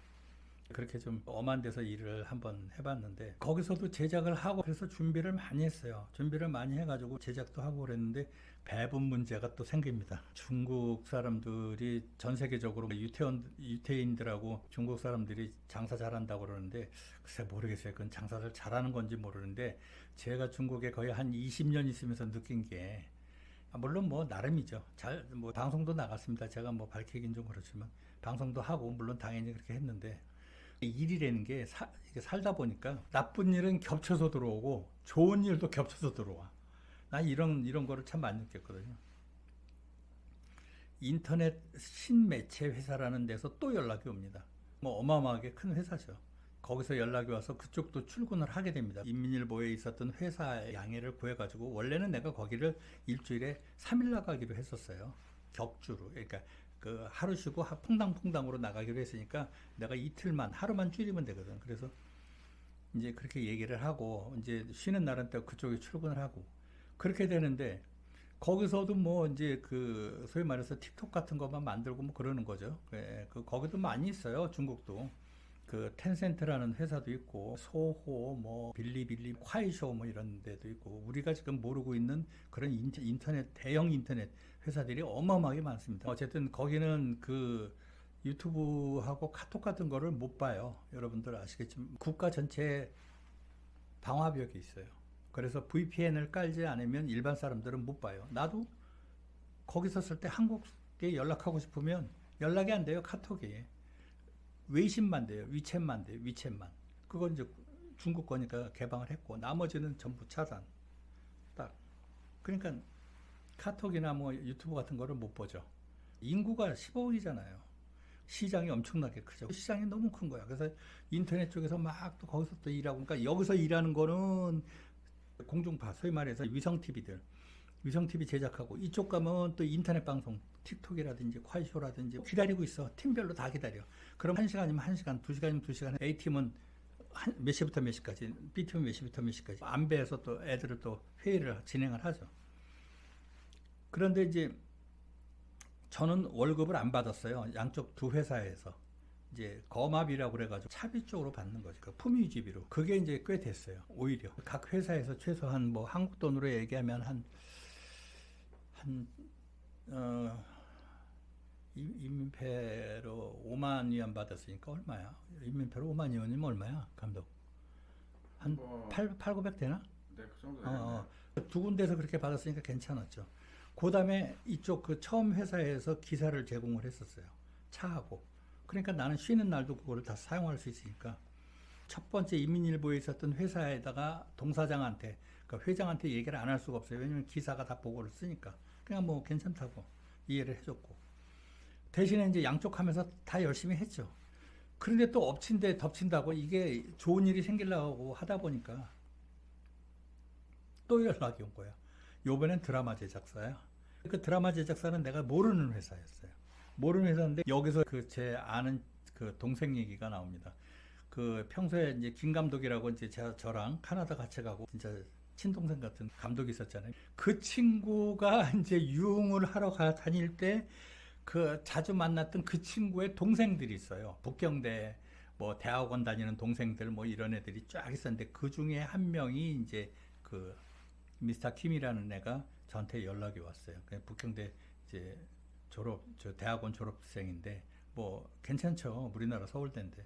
그렇게 좀 엄한 데서 일을 한번 해봤는데 거기서도 제작을 하고 그래서 준비를 많이 했어요. 준비를 많이 해가지고 제작도 하고 그랬는데 배분 문제가 또 생깁니다. 중국 사람들이 전 세계적으로 유태인들하고 중국 사람들이 장사 잘한다고 그러는데 글쎄 모르겠어요. 그건 장사를 잘하는 건지 모르는데 제가 중국에 거의 한 20년 있으면서 느낀 게 물론 뭐 나름이죠. 뭐 방송도 나갔습니다. 제가 뭐 밝히긴 좀 그렇지만 방송도 하고 물론 당연히 그렇게 했는데 일이라는 게 이게 살다 보니까 나쁜 일은 겹쳐서 들어오고 좋은 일도 겹쳐서 들어와. 난 이런 거를 참 많이 느꼈거든요. 인터넷 신매체 회사라는 데서 또 연락이 옵니다. 뭐 어마어마하게 큰 회사죠. 거기서 연락이 와서 그쪽도 출근을 하게 됩니다. 인민일보에 있었던 회사 양해를 구해가지고 원래는 내가 거기를 일주일에 3일 나가기로 했었어요. 격주로. 그러니까 그 하루 쉬고 퐁당퐁당으로 나가기로 했으니까 내가 이틀만 하루만 줄이면 되거든. 그래서 이제 그렇게 얘기를 하고 이제 쉬는 날은 또 그쪽에 출근을 하고 그렇게 되는데 거기서도 뭐 이제 그 소위 말해서 틱톡 같은 것만 만들고 뭐 그러는 거죠. 그 거기도 많이 있어요. 중국도 그 텐센트라는 회사도 있고 소호 뭐 빌리빌리 콰이쇼 뭐 이런 데도 있고 우리가 지금 모르고 있는 그런 인터넷 대형 인터넷 회사들이 어마어마하게 많습니다. 어쨌든 거기는 그 유튜브하고 카톡 같은 거를 못 봐요. 여러분들 아시겠지만 국가 전체에 방화벽이 있어요. 그래서 VPN을 깔지 않으면 일반 사람들은 못 봐요. 나도 거기서 쓸 때 한국에 연락하고 싶으면 연락이 안 돼요. 카톡이. 웨이신만 돼요. 위챗만 돼요. 위챗만. 그건 이제 중국 거니까 개방을 했고 나머지는 전부 차단. 딱. 그러니까 카톡이나 뭐 유튜브 같은 거를 못 보죠. 인구가 15억이잖아요. 시장이 엄청나게 크죠. 시장이 너무 큰 거야. 그래서 인터넷 쪽에서 막 또 거기서 또 일하고, 그러니까 여기서 일하는 거는 공중파, 소위 말해서 위성 TV들, 위성 TV 제작하고 이쪽 가면 또 인터넷 방송, 틱톡이라든지 콰이쇼라든지 기다리고 있어. 팀별로 다 기다려. 그럼 1시간이면 1시간, 2시간이면 2시간, A팀은 몇 시부터 몇 시까지, B팀은 몇 시부터 몇 시까지 안배해서 또 애들을 또 회의를 진행을 하죠. 그런데 이제 저는 월급을 안 받았어요. 양쪽 두 회사에서. 이제 거마비라고 그래가지고 차비 쪽으로 받는 거죠. 그 품위주비로. 그게 이제 꽤 됐어요. 오히려. 각 회사에서 최소한 뭐 한국 돈으로 얘기하면 인민폐로 5만 위안 받았으니까 얼마야? 인민폐로 5만 위안이면 얼마야? 감독. 한 뭐 900 되나? 네, 그 정도 되겠네요. 두 군데서 그렇게 받았으니까 괜찮았죠. 그 다음에 이쪽 그 처음 회사에서 기사를 제공을 했었어요. 차하고. 그러니까 나는 쉬는 날도 그거를 다 사용할 수 있으니까. 첫 번째 인민일보에 있었던 회사에다가 동사장한테, 그러니까 회장한테 얘기를 안 할 수가 없어요. 왜냐면 기사가 다 보고를 쓰니까. 그냥 뭐 괜찮다고 이해를 해줬고. 대신에 이제 양쪽 하면서 다 열심히 했죠. 그런데 또 엎친 데 덮친다고 이게 좋은 일이 생기려고 하다 보니까 또 연락이 온 거야. 요번엔 드라마 제작사야. 그 드라마 제작사는 내가 모르는 회사였어요. 모르는 회사인데 여기서 그 제 아는 그 동생 얘기가 나옵니다. 그 평소에 이제 김 감독이라고 이제 저랑 카나다 같이 가고 진짜 친동생 같은 감독이 있었잖아요. 그 친구가 이제 유흥을 하러 다닐 때 그 자주 만났던 그 친구의 동생들이 있어요. 북경대 뭐 대학원 다니는 동생들 뭐 이런 애들이 쫙 있었는데 그 중에 한 명이 이제 그 미스터 킴이라는 애가 저한테 연락이 왔어요. 북경대 이제 저 대학원 졸업생인데 뭐 괜찮죠. 우리나라 서울대인데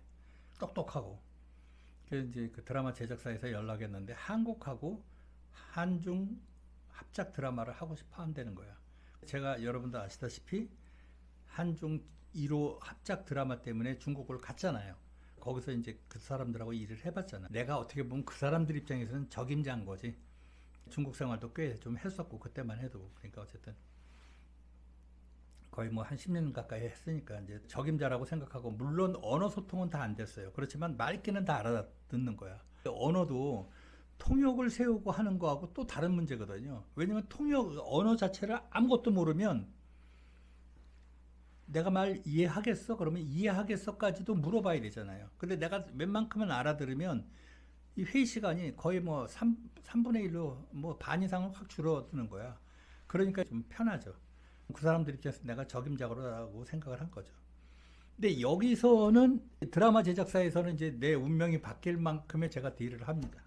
똑똑하고. 그래서 이제 그 드라마 제작사에서 연락했는데 한국하고 한중 합작 드라마를 하고 싶어 한다는 거야. 제가 여러분도 아시다시피 한중 1호 합작 드라마 때문에 중국을 갔잖아요. 거기서 이제 그 사람들하고 일을 해봤잖아. 내가 어떻게 보면 그 사람들 입장에서는 적임자인 거지. 중국 생활도 꽤 좀 했었고 그때만 해도 그러니까 어쨌든 거의 뭐 한 10년 가까이 했으니까 이제 적임자라고 생각하고 물론 언어 소통은 다 안 됐어요. 그렇지만 말귀는 다 알아듣는 거야. 언어도 통역을 세우고 하는 거하고 또 다른 문제거든요. 왜냐면 언어 자체를 아무것도 모르면 내가 말 이해하겠어? 그러면 이해하겠어까지도 물어봐야 되잖아요. 근데 내가 웬만큼은 알아들으면 이 회의 시간이 거의 뭐 3분의 1로 뭐 반 이상은 확 줄어드는 거야. 그러니까 좀 편하죠. 그 사람들 입장에서 내가 적임자라고 생각을 한 거죠. 근데 여기서는 드라마 제작사에서는 이제 내 운명이 바뀔 만큼의 제가 딜을 합니다.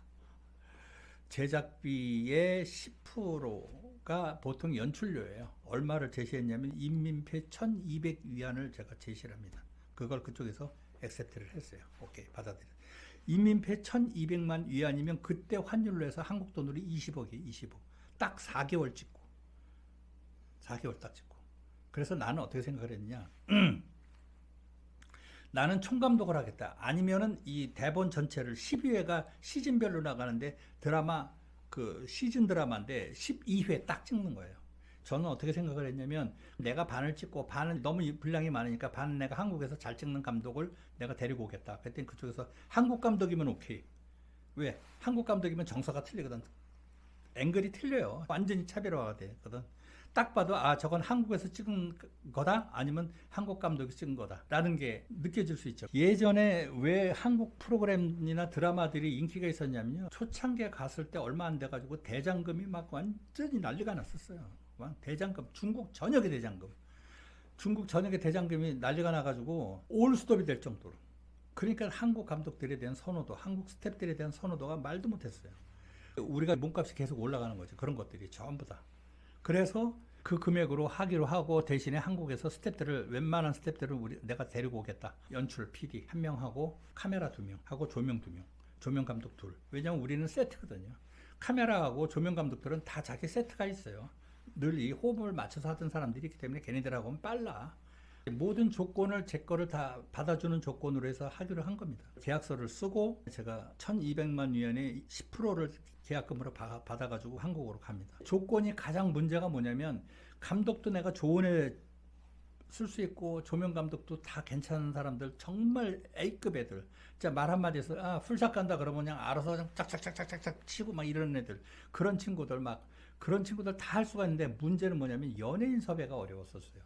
제작비의 10%가 보통 연출료예요. 얼마를 제시했냐면 인민폐 1200위안을 제가 제시를 합니다. 그걸 그쪽에서 액셉트를 했어요. 오케이, 받아들여. 인민폐 1200만 위안이면 그때 환율로 해서 한국 돈으로 20억이에요. 20억. 딱 4개월 찍고. 4개월 딱 찍고. 그래서 나는 어떻게 생각을 했냐. 나는 총감독을 하겠다. 아니면은 이 대본 전체를 12회가 시즌별로 나가는데 드라마 그 시즌 드라마인데 12회 딱 찍는 거예요. 저는 어떻게 생각을 했냐면 내가 반을 찍고 반은 너무 분량이 많으니까 반은 내가 한국에서 잘 찍는 감독을 내가 데리고 오겠다. 그랬더니 그쪽에서 한국 감독이면 오케이. 왜? 한국 감독이면 정서가 틀리거든. 앵글이 틀려요. 완전히 차별화가 되거든. 딱 봐도 아 저건 한국에서 찍은 거다 아니면 한국 감독이 찍은 거다 라는 게 느껴질 수 있죠. 예전에 왜 한국 프로그램이나 드라마들이 인기가 있었냐면요, 초창기에 갔을 때 얼마 안 돼가지고 대장금이 막 완전히 난리가 났었어요. 대장금, 중국 전역의 대장금이 난리가 나가지고 올스톱이 될 정도로. 그러니까 한국 감독들에 대한 선호도, 한국 스태프들에 대한 선호도가 말도 못했어요. 우리가 몸값이 계속 올라가는 거죠. 그런 것들이 전부 다. 그래서 그 금액으로 하기로 하고 대신에 한국에서 웬만한 스태프들을 내가 데리고 오겠다. 연출, PD 1명하고 카메라 2명 하고 조명 2명, 조명 감독 2. 왜냐면 우리는 세트거든요. 카메라하고 조명 감독들은 다 자기 세트가 있어요. 늘 이 호흡을 맞춰서 하던 사람들이 있기 때문에 걔네들하고는 빨라. 모든 조건을 제 거를 다 받아주는 조건으로 해서 하기로 한 겁니다. 계약서를 쓰고 제가 1200만 위안의 10%를 계약금으로 받아가지고 한국으로 갑니다. 조건이 가장 문제가 뭐냐면 감독도 내가 좋은 애 쓸 수 있고 조명 감독도 다 괜찮은 사람들, 정말 A급 애들. 진짜 말 한마디에서 아 풀샷 간다 그러면 그냥 알아서 그냥 짝짝짝짝짝 치고 막 이러는 애들. 그런 친구들 다 할 수가 있는데 문제는 뭐냐면 연예인 섭외가 어려웠었어요.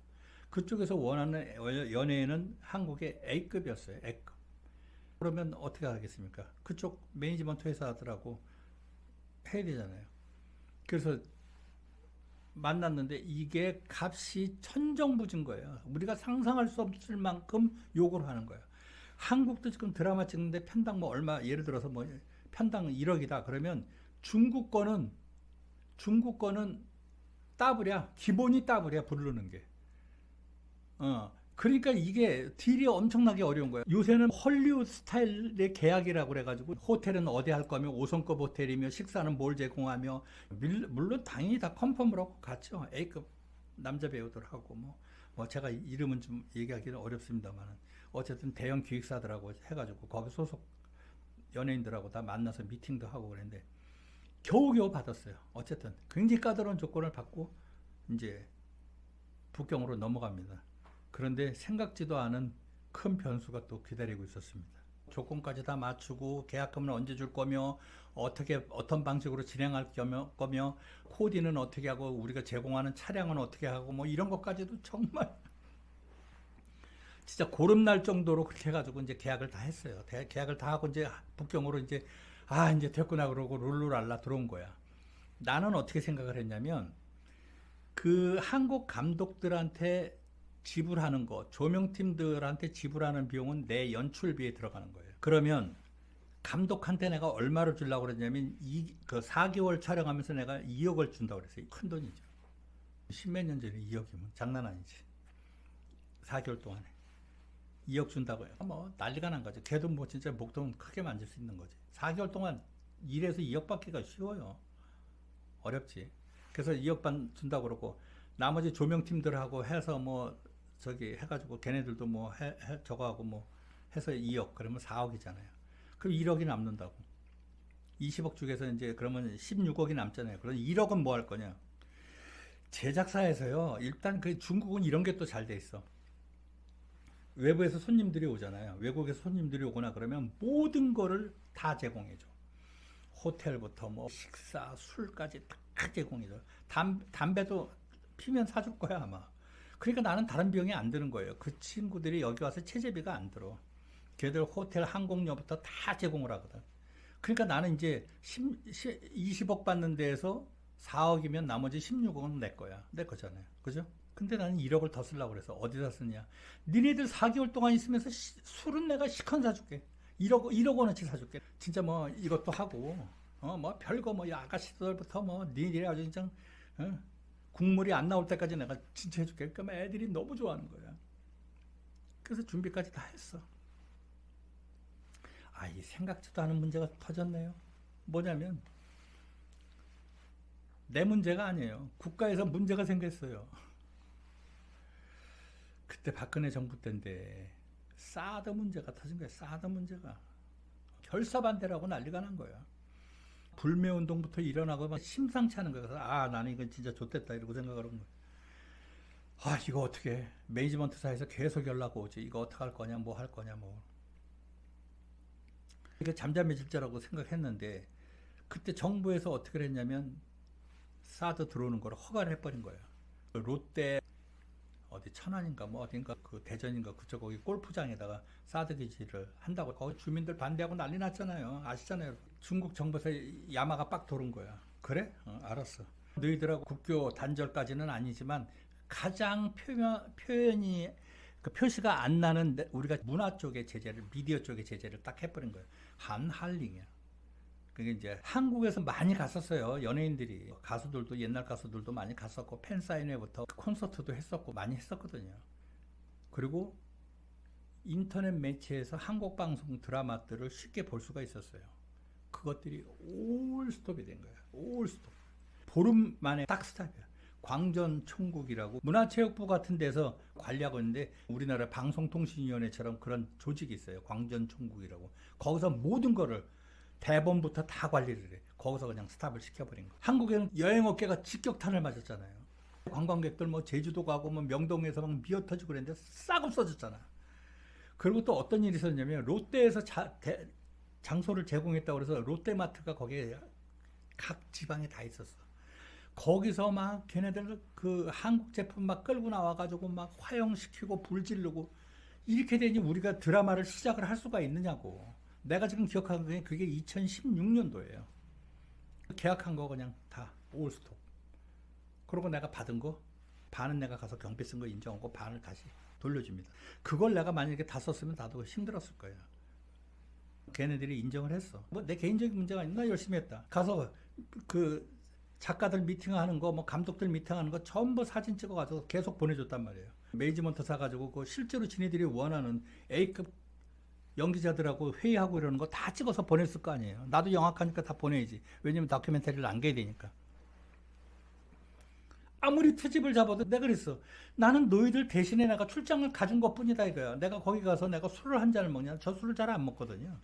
그쪽에서 원하는 연예인은 한국의 A급이었어요. A급. 그러면 어떻게 하겠습니까? 그쪽 매니지먼트 회사들하고 해야 되잖아요. 그래서 만났는데 이게 값이 천정부진 거예요. 우리가 상상할 수 없을 만큼 요구를 하는 거예요. 한국도 지금 드라마 찍는데 편당 뭐 얼마, 예를 들어서 뭐 편당 1억이다 그러면 중국 거는 따블이야. 기본이 따블이야, 부르는 게. 그러니까 이게 딜이 엄청나게 어려운 거예요. 요새는 헐리우드 스타일의 계약이라고 그래가지고 호텔은 어디 할 거며 5성급 호텔이며 식사는 뭘 제공하며 물론 당연히 다 컨펌을 하고 갔죠. A급 남자 배우들하고 뭐 제가 이름은 좀 얘기하기는 어렵습니다만 어쨌든 대형 기획사들하고 해가지고 거기 소속 연예인들하고 다 만나서 미팅도 하고 그랬는데 겨우겨우 받았어요. 어쨌든 굉장히 까다로운 조건을 받고 이제 북경으로 넘어갑니다. 그런데 생각지도 않은 큰 변수가 또 기다리고 있었습니다. 조건까지 다 맞추고 계약금은 언제 줄 거며 어떤 방식으로 진행할 거며 코디는 어떻게 하고 우리가 제공하는 차량은 어떻게 하고 뭐 이런 것까지도 정말 진짜 고름 날 정도로 그렇게 해가지고 이제 계약을 다 했어요. 계약을 다 하고 이제 북경으로 이제 이제 됐구나 그러고 룰루랄라 들어온 거야. 나는 어떻게 생각을 했냐면 그 한국 감독들한테 지불하는 거, 조명팀들한테 지불하는 비용은 내 연출비에 들어가는 거예요. 그러면 감독한테 내가 얼마를 주려고 그랬냐면 그 4개월 촬영하면서 내가 2억을 준다고 그랬어요. 큰 돈이죠. 10몇 년 전에 2억이면 장난 아니지. 4개월 동안에 2억 준다고요. 뭐 난리가 난 거죠. 걔도 뭐 진짜 목돈 크게 만질 수 있는 거지. 4개월 동안 일해서 2억 받기가 쉬워요. 어렵지. 그래서 2억 반 준다고 그러고 나머지 조명팀들하고 해서 뭐 저기 해가지고 걔네들도 뭐 저거 하고 뭐 해서 2억 그러면 4억이잖아요. 그럼 1억이 남는다고. 20억 중에서 이제 그러면 16억이 남잖아요. 그럼 1억은 뭐 할 거냐? 제작사에서요. 일단 그 중국은 이런 게 또 잘 돼 있어. 외부에서 손님들이 오잖아요. 외국에서 손님들이 오거나 그러면 모든 거를 다 제공해줘. 호텔부터 뭐 식사, 술까지 다 제공해줘. 담배도 피면 사줄 거야 아마. 그러니까 나는 다른 비용이 안 드는 거예요. 그 친구들이 여기 와서 체재비가 안 들어. 걔들 호텔, 항공료부터 다 제공을 하거든. 그러니까 나는 이제 20억 받는 데에서 4억이면 나머지 16억은 내 거야. 내 거잖아요. 그죠? 근데 나는 1억을 더 쓰려고 그래서 어디다 쓰냐? 니네들 4개월 동안 있으면서 술은 내가 시컨 사줄게. 1억 원어치 사줄게. 진짜 뭐 이것도 하고, 뭐 별거 뭐 아가씨들부터 뭐 니네들이 아주 진짜, 국물이 안 나올 때까지 내가 진짜 해줄게. 그러니까 애들이 너무 좋아하는 거야. 그래서 준비까지 다 했어. 이 생각지도 않은 문제가 터졌네요. 뭐냐면, 내 문제가 아니에요. 국가에서 문제가 생겼어요. 그때 박근혜 정부 때인데 사드 문제가 터진 거야. 사드 문제가 결사반대라고 난리가 난 거야. 불매운동부터 일어나고 막 심상치 않은 거야. 그래서 나는 이건 진짜 좋댔다 이러고 생각을 한 거야. 이거 어떻게 매니지먼트사에서 계속 연락 오지. 이거 어떻게 할 거냐, 뭐 할 거냐, 뭐. 이거 잠잠해질 거라고 생각했는데 그때 정부에서 어떻게 했냐면 사드 들어오는 걸 허가를 해버린 거예요. 롯데 어디 천안인가 뭐 어딘가 그 대전인가 그쪽 거기 골프장에다가 사드 기지를 한다고 거기 주민들 반대하고 난리 났잖아요. 아시잖아요. 중국 정부에서 야마가 빡 도는 거야. 그래? 알았어. 너희들하고 국교 단절까지는 아니지만 가장 표현이 그 표시가 안 나는 우리가 문화 쪽의 제재를 미디어 쪽의 제재를 딱 해버린 거예요. 한할링이야. 그게 이제 한국에서 많이 갔었어요. 연예인들이 가수들도 옛날 가수들도 많이 갔었고 팬사인회부터 콘서트도 했었고 많이 했었거든요. 그리고 인터넷 매체에서 한국 방송 드라마들을 쉽게 볼 수가 있었어요. 그것들이 올 스톱이 된 거예요. 올 스톱. 보름 만에 딱 스탑이야. 광전총국이라고 문화체육부 같은 데서 관리하고 있는데 우리나라 방송통신위원회처럼 그런 조직이 있어요. 광전총국이라고. 거기서 모든 거를 대본부터 다 관리를 해. 거기서 그냥 스탑을 시켜버린 거. 한국에는 여행업계가 직격탄을 맞았잖아요. 관광객들 뭐 제주도 가고 뭐 명동에서 막 미어터지고 그랬는데 싹 없어졌잖아. 그리고 또 어떤 일이 있었냐면 롯데에서 장소를 제공했다고 그래서 롯데마트가 거기에 각 지방에 다 있었어. 거기서 막 걔네들 그 한국 제품 막 끌고 나와가지고 막 화형시키고 불 지르고 이렇게 되니 우리가 드라마를 시작을 할 수가 있느냐고. 내가 지금 기억하는 게 그게 2016년도예요. 계약한 거 그냥 다 올스톱. 그리고 내가 받은 거 반은 내가 가서 경비 쓴 거 인정하고 반을 다시 돌려줍니다. 그걸 내가 만약에 다 썼으면 나도 힘들었을 거야. 걔네들이 인정을 했어. 뭐 내 개인적인 문제가 아니라 나 열심히 했다. 가서 그 작가들 미팅하는 거, 뭐 감독들 미팅하는 거 전부 사진 찍어가지고 계속 보내줬단 말이에요. 매니지먼트 사가지고 그 실제로 지네들이 원하는 A급 연기자들하고 회의하고 이러는 거 다 찍어서 보냈을 거 아니에요. 나도 영악하니까 다 보내야지. 왜냐면 다큐멘터리를 남겨야 되니까. 아무리 트집을 잡아도 내가 그랬어. 나는 너희들 대신에 내가 출장을 가준 것 뿐이다 이거야. 내가 거기 가서 내가 술을 한 잔을 먹냐? 저 술을 잘 안 먹거든요.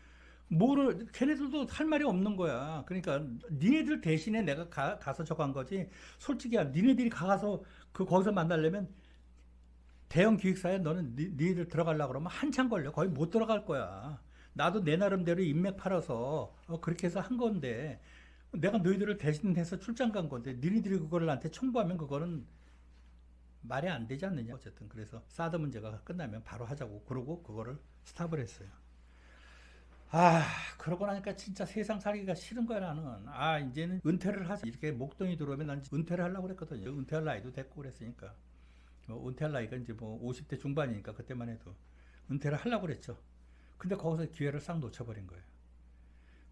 걔네들도 할 말이 없는 거야. 그러니까 니네들 대신에 내가 가서 저거 한 거지. 솔직히 니네들이 가서 거기서 만나려면 대형 기획사에 너는 니네들 들어가려고 그러면 한참 걸려. 거의 못 들어갈 거야. 나도 내 나름대로 인맥 팔아서 그렇게 해서 한 건데 내가 너희들을 대신해서 출장 간 건데 니네들이 그거를 나한테 청구하면 그거는 말이 안 되지 않느냐. 어쨌든 그래서 사드 문제가 끝나면 바로 하자고 그러고 그거를 스탑을 했어요. 그러고 나니까 진짜 세상 살기가 싫은 거야 나는. 이제는 은퇴를 하자. 이렇게 목돈이 들어오면 난 은퇴를 하려고 그랬거든요. 은퇴할 나이도 됐고 그랬으니까. 은퇴할 나이가 이제 뭐 50대 중반이니까 그때만 해도 은퇴를 하려고 그랬죠. 근데 거기서 기회를 싹 놓쳐버린 거예요.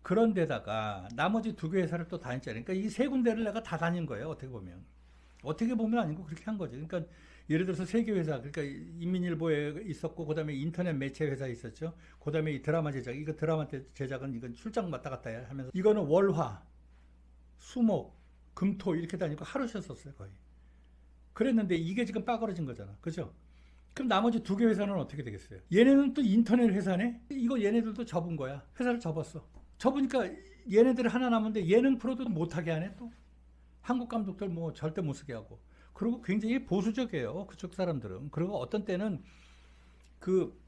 그런데다가 나머지 두 개 회사를 또 다녔잖아요. 그러니까 이 세 군데를 내가 다 다닌 거예요. 어떻게 보면 아니고 그렇게 한 거죠. 그러니까 예를 들어서 세 개 회사, 그러니까 인민일보에 있었고, 그 다음에 인터넷 매체 회사에 있었죠. 그 다음에 이 드라마 제작, 이거 드라마 제작은 이건 출장 왔다 갔다 하면서 이거는 월화, 수목, 금토 이렇게 다니고 하루 쉬었었어요 거의. 그랬는데 이게 지금 빠그러진 거잖아. 그죠? 그럼 나머지 두 개 회사는 어떻게 되겠어요? 얘네는 또 인터넷 회사네? 이거 얘네들도 접은 거야. 회사를 접었어. 접으니까 얘네들 하나 남았는데 예능 프로도 못하게 하네 또. 한국 감독들 뭐 절대 못 쓰게 하고. 그리고 굉장히 보수적이에요. 그쪽 사람들은. 그리고 어떤 때는 그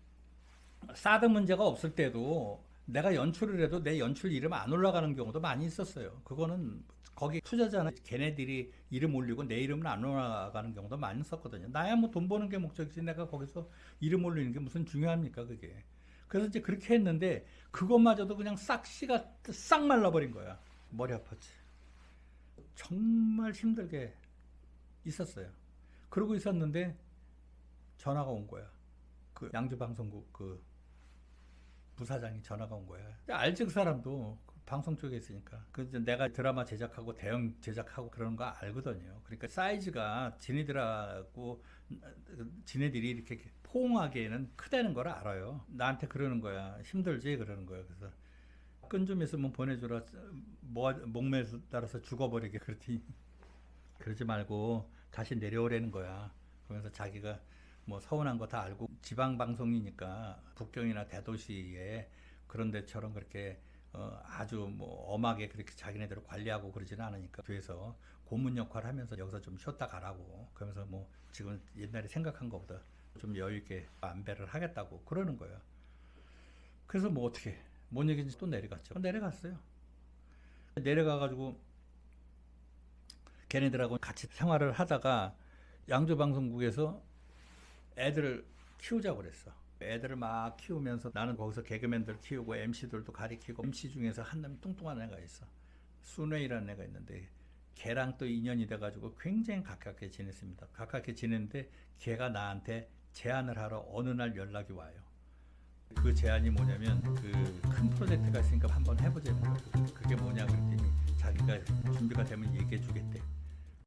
사드 문제가 없을 때도 내가 연출을 해도 내 연출 이름 안 올라가는 경우도 많이 있었어요. 그거는 거기 투자자는 걔네들이 이름 올리고 내 이름은 안 올라가는 경우도 많이 있었거든요. 나야 뭐 돈 버는 게 목적이지 내가 거기서 이름 올리는 게 무슨 중요합니까 그게. 그래서 이제 그렇게 했는데 그것마저도 그냥 씨가 싹 말라버린 거야. 머리 아팠지. 정말 힘들게 있었어요. 그러고 있었는데 전화가 온 거야. 그 양주방송국 그 부사장이 전화가 온 거야. 알지 그 사람도 방송 쪽에 있으니까. 그 내가 드라마 제작하고 대형 제작하고 그러는 거 알거든요. 그러니까 사이즈가 지네들이 이렇게 포옹하기에는 크다는 걸 알아요. 나한테 그러는 거야. 힘들지 그러는 거야. 그래서 끈 좀 있으면 보내주라. 목매 따라서 죽어버리게 그랬더니 그러지 말고 다시 내려오라는 거야. 그러면서 자기가 뭐 서운한 거 다 알고 지방 방송이니까 북경이나 대도시에 그런 데처럼 그렇게 아주 뭐 엄하게 그렇게 자기네들을 관리하고 그러지는 않으니까 뒤에서 고문 역할을 하면서 여기서 좀 쉬었다 가라고 그러면서 뭐 지금 옛날에 생각한 것보다 좀 여유 있게 안배를 하겠다고 그러는 거예요. 그래서 뭐 어떻게 뭔 얘기인지 또 내려갔죠. 내려갔어요. 내려가가지고 걔네들하고 같이 생활을 하다가 양조방송국에서 애들을 키우자고 그랬어. 애들을 막 키우면서 나는 거기서 개그맨들 키우고 MC들도 가리키고 MC 중에서 한 놈이 뚱뚱한 애가 있어. 순회이라는 애가 있는데 걔랑 또 인연이 돼가지고 굉장히 가깝게 지냈습니다. 가깝게 지냈는데 걔가 나한테 제안을 하러 어느 날 연락이 와요. 그 제안이 뭐냐면 그 큰 프로젝트가 있으니까 한번 해보자는 거고 그게 뭐냐 그랬더니 자기가 준비가 되면 얘기해 주겠대.